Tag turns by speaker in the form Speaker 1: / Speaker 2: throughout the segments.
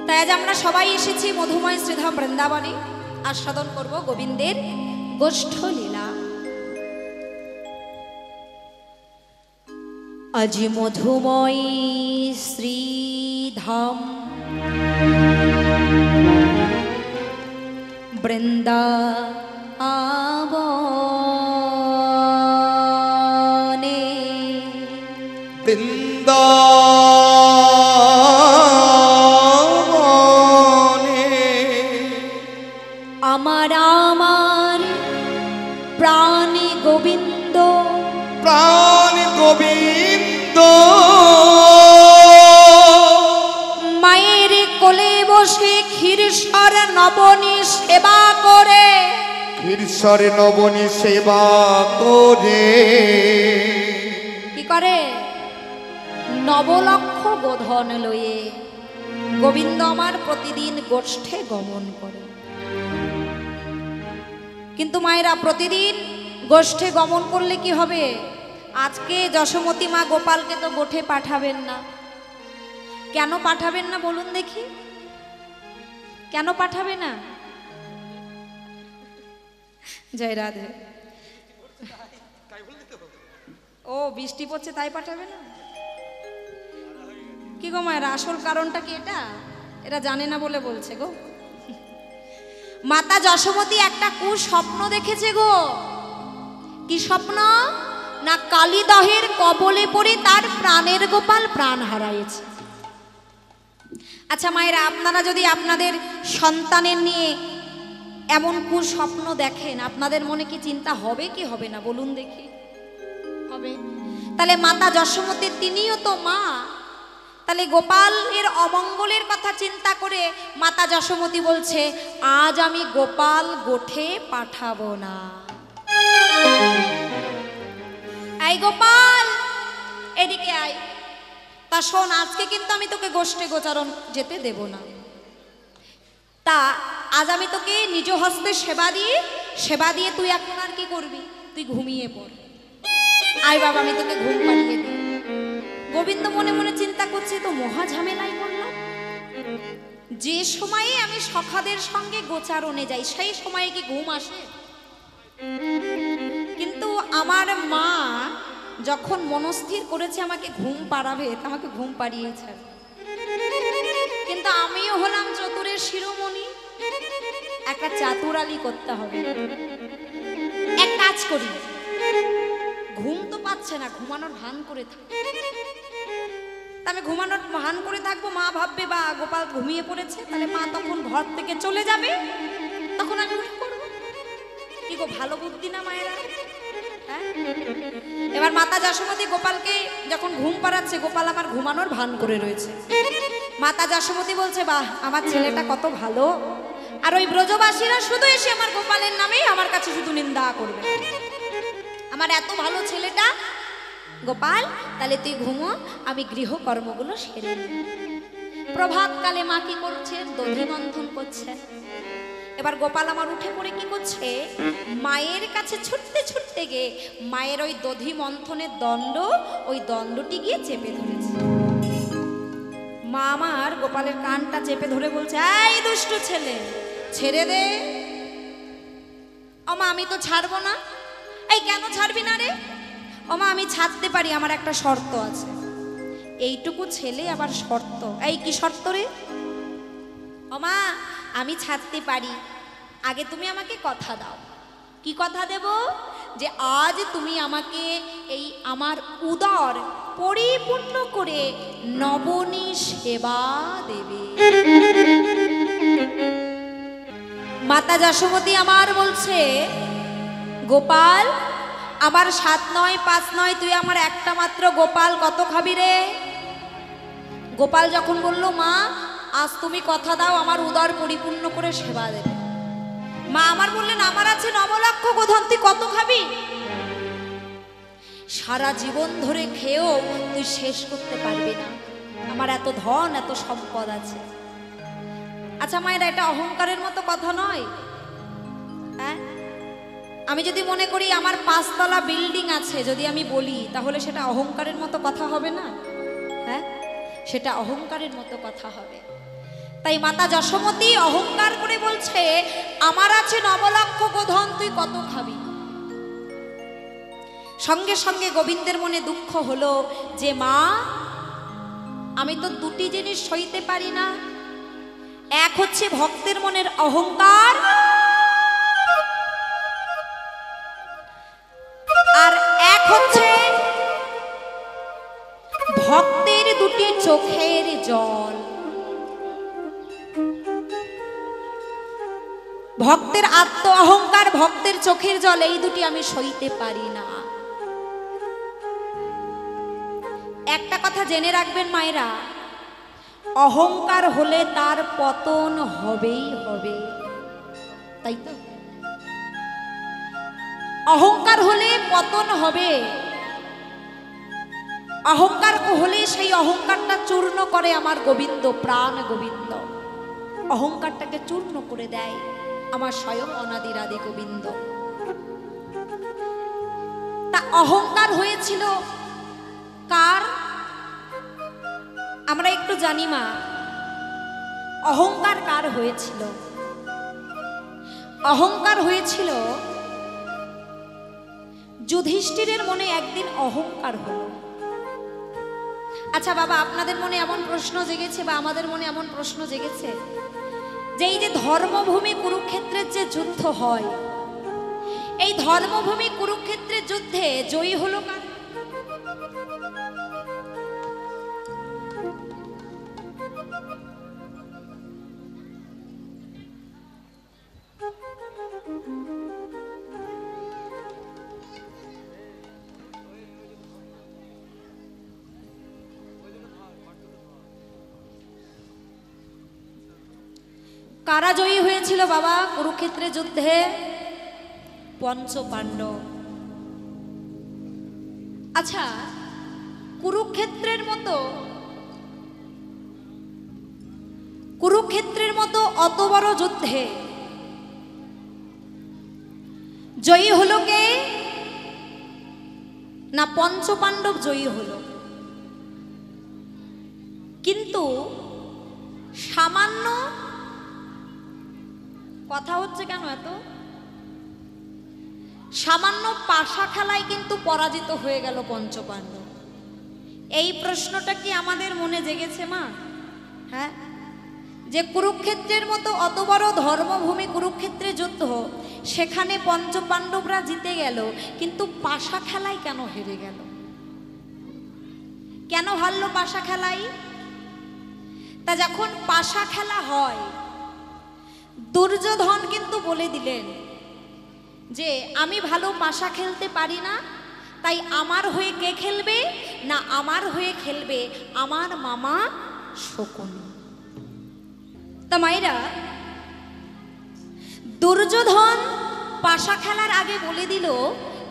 Speaker 1: তাই আজ আমরা সবাই এসেছি মধুময় শ্রীধাম বৃন্দাবনে আস্বাদন করব গোবিন্দের গোষ্ঠ লীলা। আজ মধুময় শ্রীধাম বৃন্দাবনে আমার আমার প্রাণ গোবিন্দ,
Speaker 2: প্রাণ গোবিন্দ
Speaker 1: মায়ের কোলে বসে ক্ষীরসর নবনী সেবা করে,
Speaker 2: ক্ষীরসর নবনী সেবা করে
Speaker 1: কি করে? নবলক্ষ গোধন লয়ে গোবিন্দ আমার প্রতিদিন গোষ্ঠে গমন করে। কিন্তু মায়েরা প্রতিদিন গোষ্ঠে গমন করলে কি হবে? আজকে যশোমতী মা গোপালকে তো গোঠে পাঠাবেন না। কেন পাঠাবেন না বলুন দেখি? কেন পাঠাবে না? জয় রাধে। ও বৃষ্টি পড়ছে তাই পাঠাবে না? কি গো মায়েরা, আসল কারণটা কি এটা? এরা জানে না বলে বলছে গো। মাতা যশোমতী একটা কুস্বপ্ন দেখেছে গো। কি স্বপ্ন? না কালীদহের কবলে পড়ে তার প্রাণের গোপাল প্রাণ হারাইছে। আচ্ছা মায়েরা, আপনারা যদি আপনাদের সন্তানের নিয়ে এমন কুস্বপ্ন দেখেন, আপনাদের মনে কি চিন্তা হবে কি হবে না বলুন দেখি? হবে। তাহলে মাতা যশোমতী তিনিও তো মা, তাহলে গোপালের অমঙ্গলের কথা চিন্তা করে মাতা যশোমতী বলছে, আজ আমি গোপাল গোঠে পাঠাবো না। এই গোপাল এদিকে আয়। তা শোন, আজকে কিন্তু আমি তোকে গোষ্ঠে গোচারণ যেতে দেব না। তা আজ আমি তোকে নিজ হস্তে সেবা দিয়ে তুই এখন আর কি করবি? তুই ঘুমিয়ে পড়। আয় বাবা, আমি তোকে ঘুম পাড়িয়ে দিই। গোবিন্দ মনে মনে চিন্তা করছে, তো মহা ঝামেলায় পড়লাম। যে সময়ে আমি সখাদের সঙ্গে গোচারণে যাই সেই সময়ে কি ঘুম আসে? কিন্তু আমার মা যখন মনস্থির করেছে আমাকে ঘুম পাড়াবে, আমাকে ঘুম পাড়িয়েছে। কিন্তু আমিও হলাম চতুরের শিরোমণি, একটা চাতুরালি করতে হবে। এক কাজ করি, ঘুম তো পাচ্ছে না, ঘুমানোর ভান করে থাকি। আমি ঘুমানোর ভান করে থাকবো, মা ভাববে বা গোপাল ঘুমিয়ে পড়েছে, তাহলে মা তখন ঘর থেকে চলে যাবে, তখন আমি উঠে পড়বো। কি গো, ভালো বুদ্ধি না মায়েরা? হ্যাঁ? এবার মাতা যশোমতী গোপালকে যখন ঘুম পাড়াচ্ছে, গোপাল আমার ঘুমানোর ভান করে রয়েছে। মাতা যশোমতী বলছে, বাহ, আমার ছেলেটা কত ভালো। আর ওই ব্রজবাসীরা শুধু এসে আমার গোপালের নামেই আমার কাছে শুধু নিন্দা করবে। আমার এত ভালো ছেলেটা গোপাল, তাহলে তুই ঘুমো, আমি গৃহকর্মগুলো সেরে নিই। প্রভাতকালে মা কি করছে? দধি মন্থন করছে। এবার গোপাল আমার উঠে পড়ে কি করছে? মায়ের কাছে ছুটতে ছুটতে গিয়ে মায়ের ওই দধি মন্থনের ওই দণ্ডটি গিয়ে চেপে ধরেছে। মা আমার গোপালের কানটা চেপে ধরে বলছে, এই দুষ্ট ছেলে, ছেড়ে দে। ও মা, আমি তো ছাড়বো না। এই কেন ছাড়বি না রে? ও মা, আমি ছাড়তে পারি, আমার একটা শর্ত আছে। এইটুকু ছেলে আবার শর্ত? এই কি শর্ত রে? ও মা, আমি ছাড়তে পারি, আগে তুমি আমাকে কথা দাও। কি কথা দেব? যে আজ তুমি আমাকে এই আমার উদর পরিপূর্ণ করে নবনী সেবা দেবে। মাতা যশোমতী আমার বলছে, গোপাল, আমার 7 নয় 5 নয়, তুই আমার একটা মাত্র গোপাল, কত খাবি রে? গোপাল যখন বলল, মা আজ তুমি কথা দাও আমার উদর পরিপূর্ণ করে সেবা দেবে। মা আমার বললেন, আমার আছে 9 লক্ষ গোধন, তুই কত খাবি? সারা জীবন ধরে খেয়েও তুই শেষ করতে পারবি না, আমার এত ধন এত সম্পদ আছে। আচ্ছা মায়েরা, এটা অহংকারের মতো কথা নয়? হ্যাঁ, আমি যদি মনে করি আমার 5 তলা বিল্ডিং আছে, যদি আমি বলি, তাহলে সেটা অহংকারের মতো কথা হবে না? হ্যাঁ, সেটা অহংকারের মতো কথা হবে। তাই মাতা যশোমতী অহংকার করে বলছে, আমার আছে 9 লক্ষ গোধন, তুই কত খাবি? সঙ্গে সঙ্গে গোবিন্দের মনে দুঃখ হলো যে মা, আমি তো দুটি জিনিস সইতে পারি না। এক হচ্ছে ভক্তের মনের অহংকার, আর এক হচ্ছে ভক্তের দুটি চোখের জল। ভক্তের আত্ম অহংকার, ভক্তের চোখের জল, এই দুটি আমি সইতে পারি না। একটা কথা জেনে রাখবেন মায়েরা, অহংকার হলে তার পতন হবেই হবে, তাই তো? অহংকার হলে পতন হবে। অহংকার হলে সেই অহংকারটা চূর্ণ করে আমার গোবিন্দ, প্রাণ গোবিন্দ অহংকারটাকে চূর্ণ করে দেয় আমার স্বয়ং অনাদির আদি গোবিন্দ। তা অহংকার হয়েছিল কার? আমরা একটু জানি মা, অহংকার কার হয়েছিল? অহংকার হয়েছিল যুধিষ্ঠিরের মনে একদিন অহংকার হলো। আচ্ছা বাবা, আপনাদের মনে এমন প্রশ্ন জেগেছে বা আমাদের মনে এমন প্রশ্ন জেগেছে যে এই যে ধর্মভূমি কুরুক্ষেত্রের যে যুদ্ধ হয়, এই ধর্মভূমি কুরুক্ষেত্রের যুদ্ধে জয়ী হলো কার? কারা জয়ী হয়েছিল বাবা কুরুক্ষেত্রের যুদ্ধে? পঞ্চপাণ্ডব। আচ্ছা, কুরুক্ষেত্রের মতো অত বড় যুদ্ধে জয়ী হলো কে? না পঞ্চপাণ্ডব জয়ী হলো। কিন্তু সামান্য কথা হচ্ছে কেন এত? সামান্য পাশা খেলায় কিন্তু পরাজিত হয়ে গেল পঞ্চপাণ্ডব। এই প্রশ্নটা কি আমাদের মনে জেগেছে মা? হ্যাঁ, যে কুরুক্ষেত্রের মতো অত বড় ধর্মভূমি কুরুক্ষেত্রে যুদ্ধ, সেখানে পঞ্চপাণ্ডবরা জিতে গেল, কিন্তু পাশা খেলায় কেন হেরে গেল? কেন হারলো পাশা খেলায়? তা যখন পাশা খেলা হয়, দুর্যোধন কিন্তু বলে দিলেন যে আমি ভালো পাশা খেলতে পারি না, তাই আমার হয়ে কে খেলবে? না আমার হয়ে খেলবে আমার মামা শকুনি। তা মায়েরা, দুর্যোধন পাশা খেলার আগে বলে দিল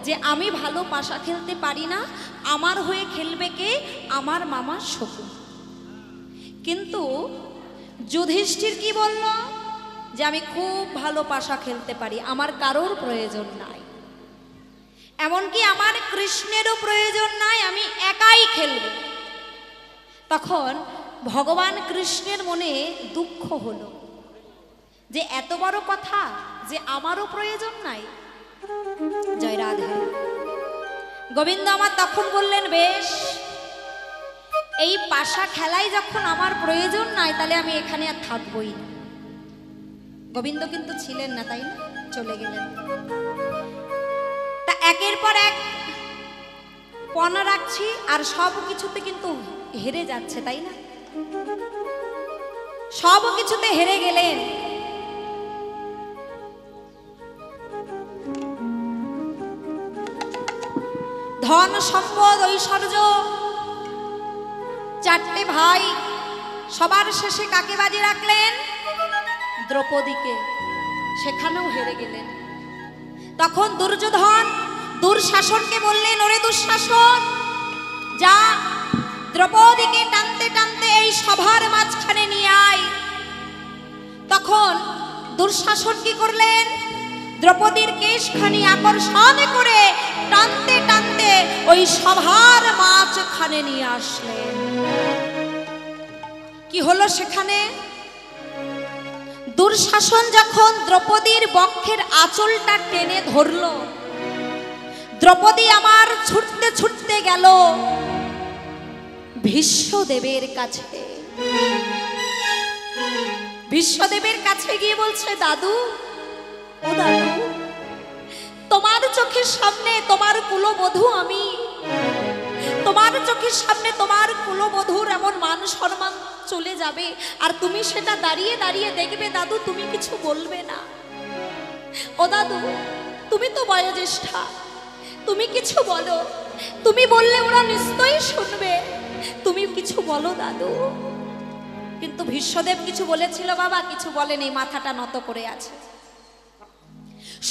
Speaker 1: যে আমি ভালো পাশা খেলতে পারি না, আমার হয়ে খেলবে কে? আমার মামা শকুনি। কিন্তু যুধিষ্ঠির কি বলল? যে আমি খুব ভালো পাশা খেলতে পারি, আমার কারোর প্রয়োজন নাই, এমনকি আমার কৃষ্ণেরও প্রয়োজন নাই, আমি একাই খেলব। তখন ভগবান কৃষ্ণের মনে দুঃখ হলো যে এত বড় কথা, যে আমারও প্রয়োজন নাই। জয় রাধে। গোবিন্দ আমার তখন বললেন, বেশ, এই পাশা খেলায় যখন আমার প্রয়োজন নাই, তাহলে আমি এখানে আর থাকবই না। গোবিন্দ কিন্তু ছিলেন না, তাই না? চলে গেলেন। তা একের পর এক পণা রাখছি, আর সব কিছুতে কিন্তু হেরে যাচ্ছে, তাই না? সব কিছুতে হেরে গেলেন। ধন সম্পদ ঐশ্বর্য, চারটে ভাই, সবার শেষে কাকে বাজি রাখলেন? দ্রৌপদীকে। সেখানেও হেরে গেলেন। তখন দুর্যোধন দুঃশাসনকে বললেন, ওরে দুঃশাসন, যা দ্রৌপদীকে টানতে টানতে এই সভার মাঝখানে নিয়ে আয়। তখন দুঃশাসন কি করলেন? দ্রৌপদীর কেশখানি আকর্ষণ করে টানতে টানতে ওই সভার মাঝখানে নিয়ে আসলেন। কি হলো সেখানে? দুঃশাসন যখন দ্রৌপদীর বক্ষের আঁচলটা টেনে ধরল, দ্রৌপদী আমার ছুটতে ছুটতে গেল ভীষ্মদেবের কাছে। ভীষ্মদেবের কাছে গিয়ে বলছে, দাদু, ও দাদু, তোমার চোখের সামনে তোমার কুলবধূ আমি, তোমার চোখের সামনে তোমার কুলবধূর এমন মান সম্মান চলে যাবে, আর তুমি সেটা দাঁড়িয়ে দাঁড়িয়ে দেখবে। দাদু, তুমি কিছু বলবে না? ও দাদু, তুমি তো বয়োজ্যেষ্ঠা, তুমি কিছু বলো। তুমি বললে ওরা নিশ্চয়ই শুনবে, তুমি কিছু বলো দাদু। কিন্তু ভীষ্মদেব কিছু বলেছিল বাবা? কিছু বলেনি, মাথাটা নত করে আছে।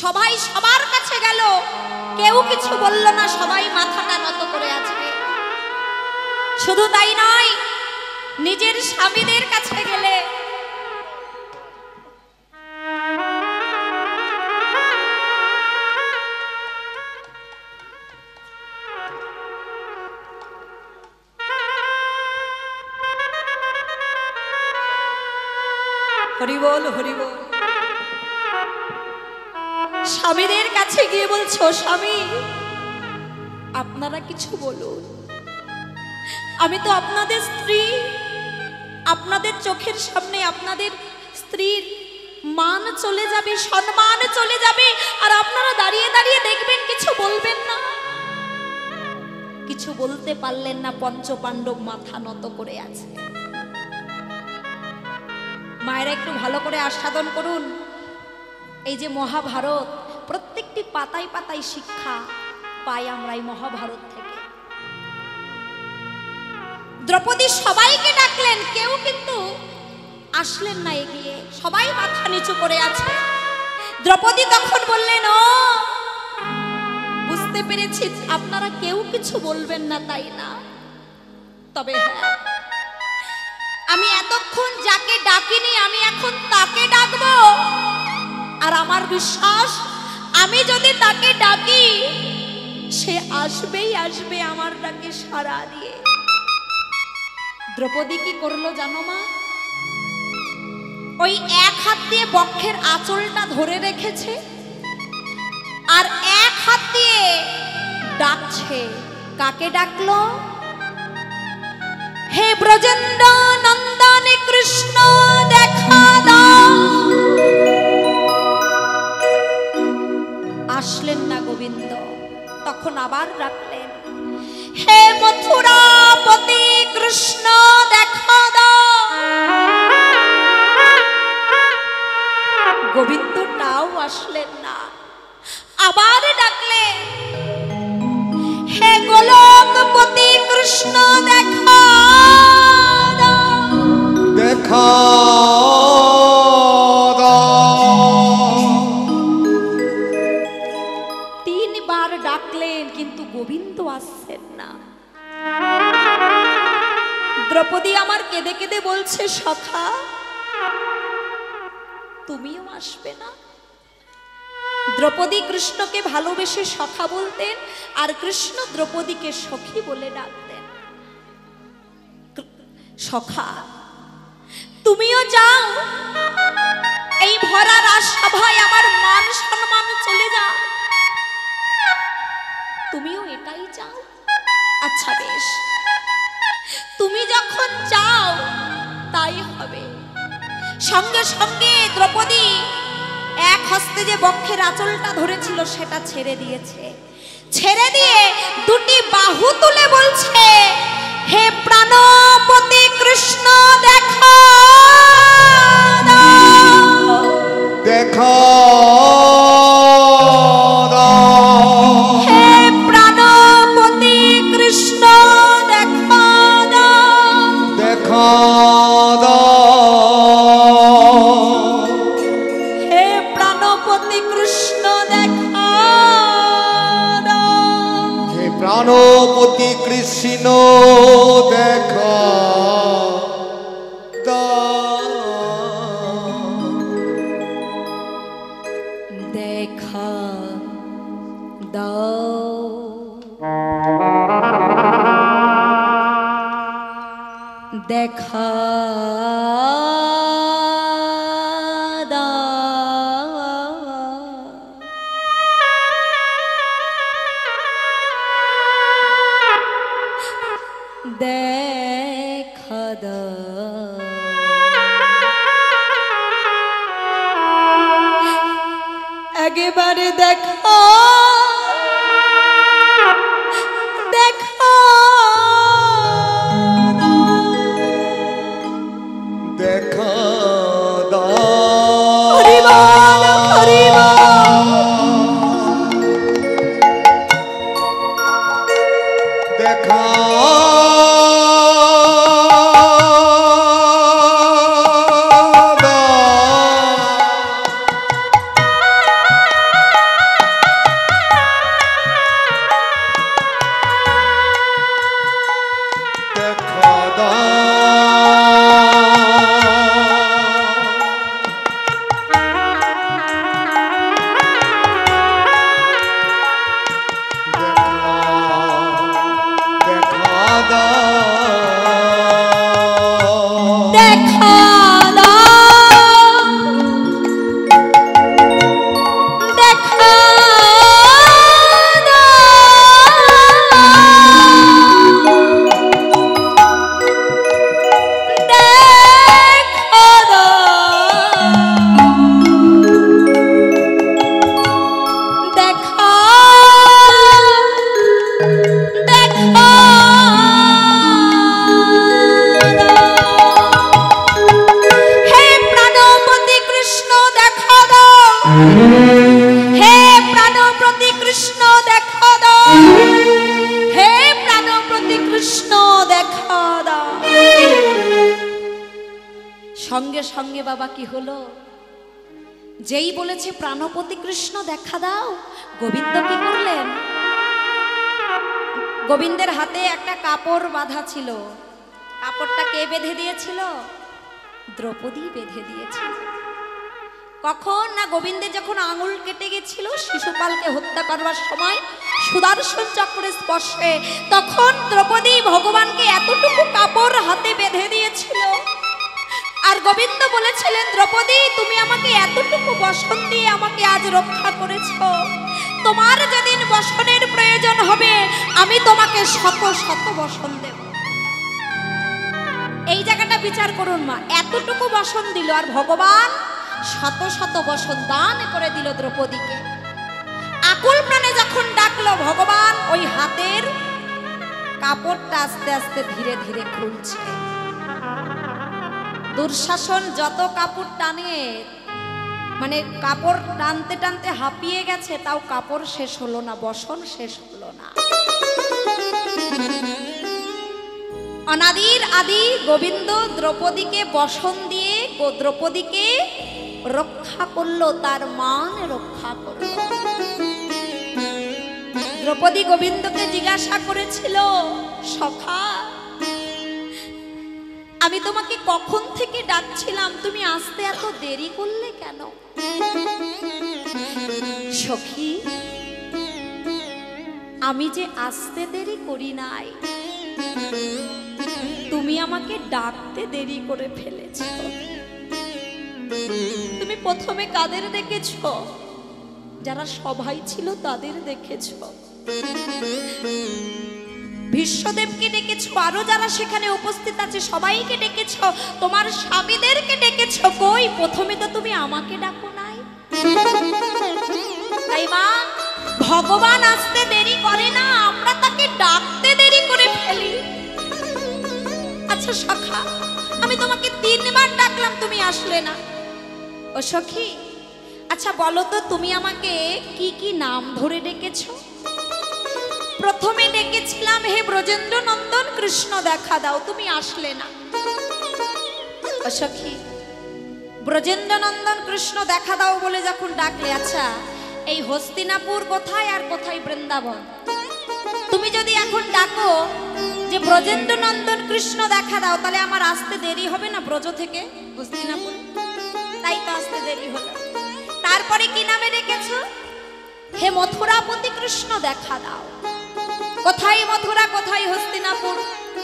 Speaker 1: সবাই সবার কাছে গেল, কেউ কিছু বলল না, সবাই মাথাটা নত করে আছে। শুধু তাই নয়, নিজের স্বামীদের কাছে গেলে হরি বল, হরি বল। স্বামীদের কাছে গিয়ে বলছো, স্বামী, আপনারা কিছু বলুন, আমি তো আপনাদের স্ত্রী, আপনাদের চোখের সামনে আপনাদের স্ত্রীর মান চলে যাবে, সম্মান চলে যাবে, আর আপনারা দাঁড়িয়ে দাঁড়িয়ে দেখবেন, কিছু বলবেন না। কিছু বলতে পারলেন না, পঞ্চপাণ্ডব মাথা নত করে আছে। মায়েরা একটু ভালো করে আস্বাদন করুন, এই যে মহাভারত, প্রত্যেকটি পাতায় পাতায় শিক্ষা পাই আমরা এই মহাভারত থেকে। দ্রৌপদী সবাইকে ডাকলেন, কেউ কিন্তু আসলেন না এগিয়ে, সবাই মাথা নিচু করে আছে। দ্রৌপদী তখন বললেন, ও বুঝতে পেরেছি আপনারা কেউ কিছু বলবেন না, তাই না? তবে হ্যাঁ, আমি এতক্ষণ যাকে ডাকিনি, আমি এখন তাকে ডাকবো। আর আমার বিশ্বাস, আমি যদি তাকে ডাকি, সে আসবেই আসবে আমার ডাকে সাড়া দিয়ে। দ্রৌপদী কি করলো জানো মা? ওই এক হাত দিয়ে বক্ষের আঁচলটা ধরে রেখেছে, আর এক হাত দিয়ে ডাকছে। কাকে ডাকলো? হে ব্রজেন্দ্র নন্দন কৃষ্ণ, দেখা দাও। আসলেন না গোবিন্দ, তখন আবার ডাকলেন, হে মথুরাপতি কৃষ্ণ, দেখা দাও। গোবিন্দটাও আসলেন না, আবার ডাকলেন, হে গোলকপতি কৃষ্ণ, দেখা দাও।
Speaker 2: দেখা দাও।
Speaker 1: তিনবার ডাকলেন, কিন্তু গোবিন্দ আসছেন না। দ্রৌপদী আমার কেঁদে কেঁদে বলছে, সখা, তুমিও আসবে না? দ্রৌপদী কৃষ্ণকে ভালোবেসে সখা বলতেন, আর কৃষ্ণ দ্রৌপদীকে সখী বলে ডাকতেন। সখা, তুমিও যাও, এই ভরা রাজসভায় আমার মান সম্মান চলে যাও, তুমিও এটাই চাও? আচ্ছা বেশ, তুমি যখন চাও তাই হবে। সঙ্গে সঙ্গে দ্রৌপদী এক হস্তে যে বক্ষের আঁচলটা ধরেছিল সেটা ছেড়ে দিয়েছে। ছেড়ে দিয়ে দুটি বাহু তুলে বলছে, হে প্রাণপতি কৃষ্ণ, দেখা দাও।
Speaker 2: দেখা দাও।
Speaker 1: হে প্রাণপতি কৃষ্ণ, দেখা দাও।
Speaker 2: দেখা দাও।
Speaker 1: হে প্রাণপতি কৃষ্ণ, দেখা দাও।
Speaker 2: হে প্রাণপতি কৃষ্ণ, দেখা দাও।
Speaker 1: দেখা দাও। দেখা একবারে দেখা দেখা
Speaker 2: দেখা দাও
Speaker 1: হরি বল হরি বল
Speaker 2: দেখা
Speaker 1: সঙ্গে সঙ্গে বাবা কি হলো, যেই বলেছে প্রাণপতি কৃষ্ণ দেখা দাও, গোবিন্দ কি করলেন, গোবিন্দের হাতে একটা কাপড় বাঁধা ছিল, কাপড়টা কে বেঁধে দিয়েছিল, দ্রৌপদী বেঁধে দিয়েছিল। কখন না গোবিন্দের যখন আঙুল কেটে গেছিল শিশুপালকে হত্যা করবার সময় সুদর্শন চক্রের স্পর্শে, তখন দ্রৌপদী ভগবানকে এতটুকু কাপড় হাতে বেঁধে দিয়েছিল। আর গোবিন্দ বলেছিলেন, দ্রৌপদী তুমি আমাকে এতটুকু বসন দিয়ে আমাকে আজ রক্ষা করেছো, তোমার যেদিন বসনের প্রয়োজন হবে আমি তোমাকে শত শত বসন দেব। এই জায়গাটা বিচার করুন মা, এতটুকু বসন দিল আর ভগবান শত শত বসন দান করে দিল দ্রৌপদীকে। আকুল প্রাণে যখন ডাকলো ভগবান, ওই হাতের কাপড়টা আস্তে আস্তে ধীরে ধীরে খুলছে। দুঃশাসন যত কাপড় টানে, মানে কাপড় টানতে টানতে হাঁপিয়ে গেছে, তাও কাপড় শেষ হলো না, বসন শেষ হলো না। অনাদির আদি গোবিন্দ দ্রৌপদীকে বসন দিয়ে দ্রৌপদীকে রক্ষা করলো, তার মান রক্ষা করলো। দ্রৌপদী গোবিন্দকে জিজ্ঞাসা করেছিল, সখা আমি তোমাকে কখন থেকে ডাকছিলাম, তুমি আসতে এত দেরি করলে কেন? সখী আমি যে আসতে দেরি করি নাই, তুমি আমাকে ডাকতে দেরি করে ফেলেছ। তুমি প্রথমে কাদের দেখেছ? যারা সবাই ছিল তাদের দেখেছ, বিশ্বদেবকে ডেকেছ, আরো যারা সেখানে উপস্থিত আছে সবাইকে ডেকেছ, তোমার স্বামীদেরকে ডেকেছ, কই প্রথমে তো তুমি আমাকে ডাকো নাই। তাই মা, ভগবান আসতে দেরি করে না, আমরা তাকে ডাকতে দেরি করে ফেলি। আচ্ছা সখা, আমি তোমাকে 3 বার ডাকলাম, তুমি আসলে না। ও সখী, আচ্ছা বলো তো, তুমি আমাকে কি কি নাম ধরে ডেকেছো? প্রথমে ডেকেছিলাম, হে ব্রজেন্দ্র নন্দন কৃষ্ণ দেখা দাও, তুমি আসলে না। ও সখী, ব্রজেন্দ্র নন্দন কৃষ্ণ দেখা দাও বলে যখন ডাকলে, আচ্ছা এই হস্তিনাপুর কোথায় আর কোথায় বৃন্দাবন? তুমি যদি এখন ডাকো যে ব্রজেন্দ্র নন্দন কৃষ্ণ দেখা দাও, তাহলে আমার আসতে দেরি হবে না ব্রজ থেকে হস্তিনাপুর? তাই তো আসতে দেরি হলো। তারপরে কি নামে ডেকেছো? হে মথুরাপতি কৃষ্ণ দেখা দাও। কোথায় মথুরা, কোথায় হস্তিনাপুর?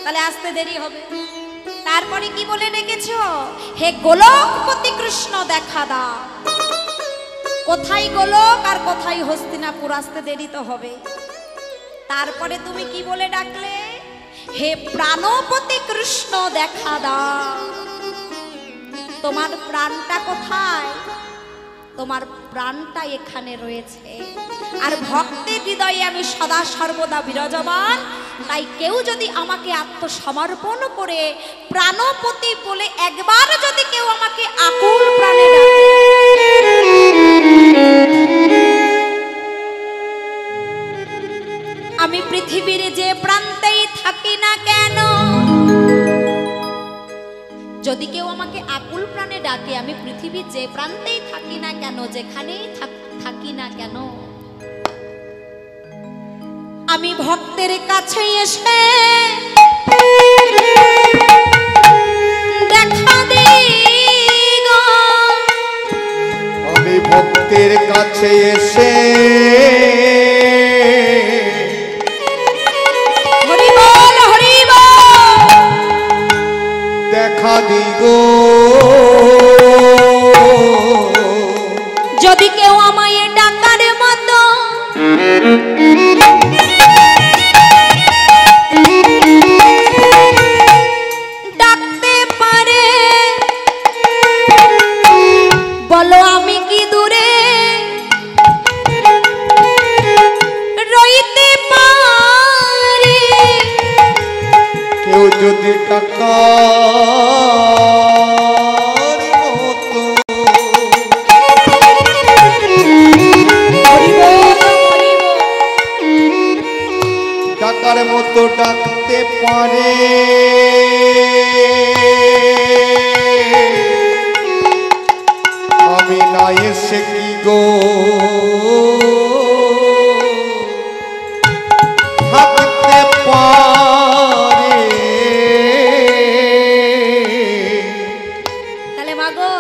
Speaker 1: তাহলে আসতে দেরি হবে। তারপরে কি বলে ডেকেছো? হে গোলকপতি কৃষ্ণ দেখা দাও। কোথায় গোলক আর কোথায় হস্তিনাপুর? আসতে দেরি তো হবে। তারপরে তুমি কি বলে ডাকলে? হে প্রাণপতি কৃষ্ণ দেখা দাও। তোমার প্রাণটা কোথায়? তোমার প্রাণটা এখানে রয়েছে, আর ভক্তের হৃদয়ে আমি সদা সর্বদা বিরাজমান। তাই কেউ যদি আমাকে আত্মসমর্পণ করে প্রাণপতি বলে একবার যদি কেউ আমাকে আকুল প্রাণে ডাকে, আমি পৃথিবীর যে প্রান্তেই থাকি না কেন, যদি কেউ আমাকে আকুল প্রাণে ডাকে, আমি পৃথিবীর যে প্রান্তেই থাকি না কেন, যেখানেই থাকি না কেন, আমি ভক্তের কাছে এসে দেখা দেই গো।
Speaker 2: আমি ভক্তের কাছে এসে
Speaker 1: হরি বল হরি বল
Speaker 2: দেখা দিই গো।
Speaker 1: যদি কেউ আমায় ডাকার মতো ডাকতে পারে, বলো আমি কি দূরে রইতে পারি।
Speaker 2: কেউ যদি টাকা ডাকার মতো ডাকতে পারে, আমি না এসে কি গো থাকতে পারে।
Speaker 1: তাহলে মাগো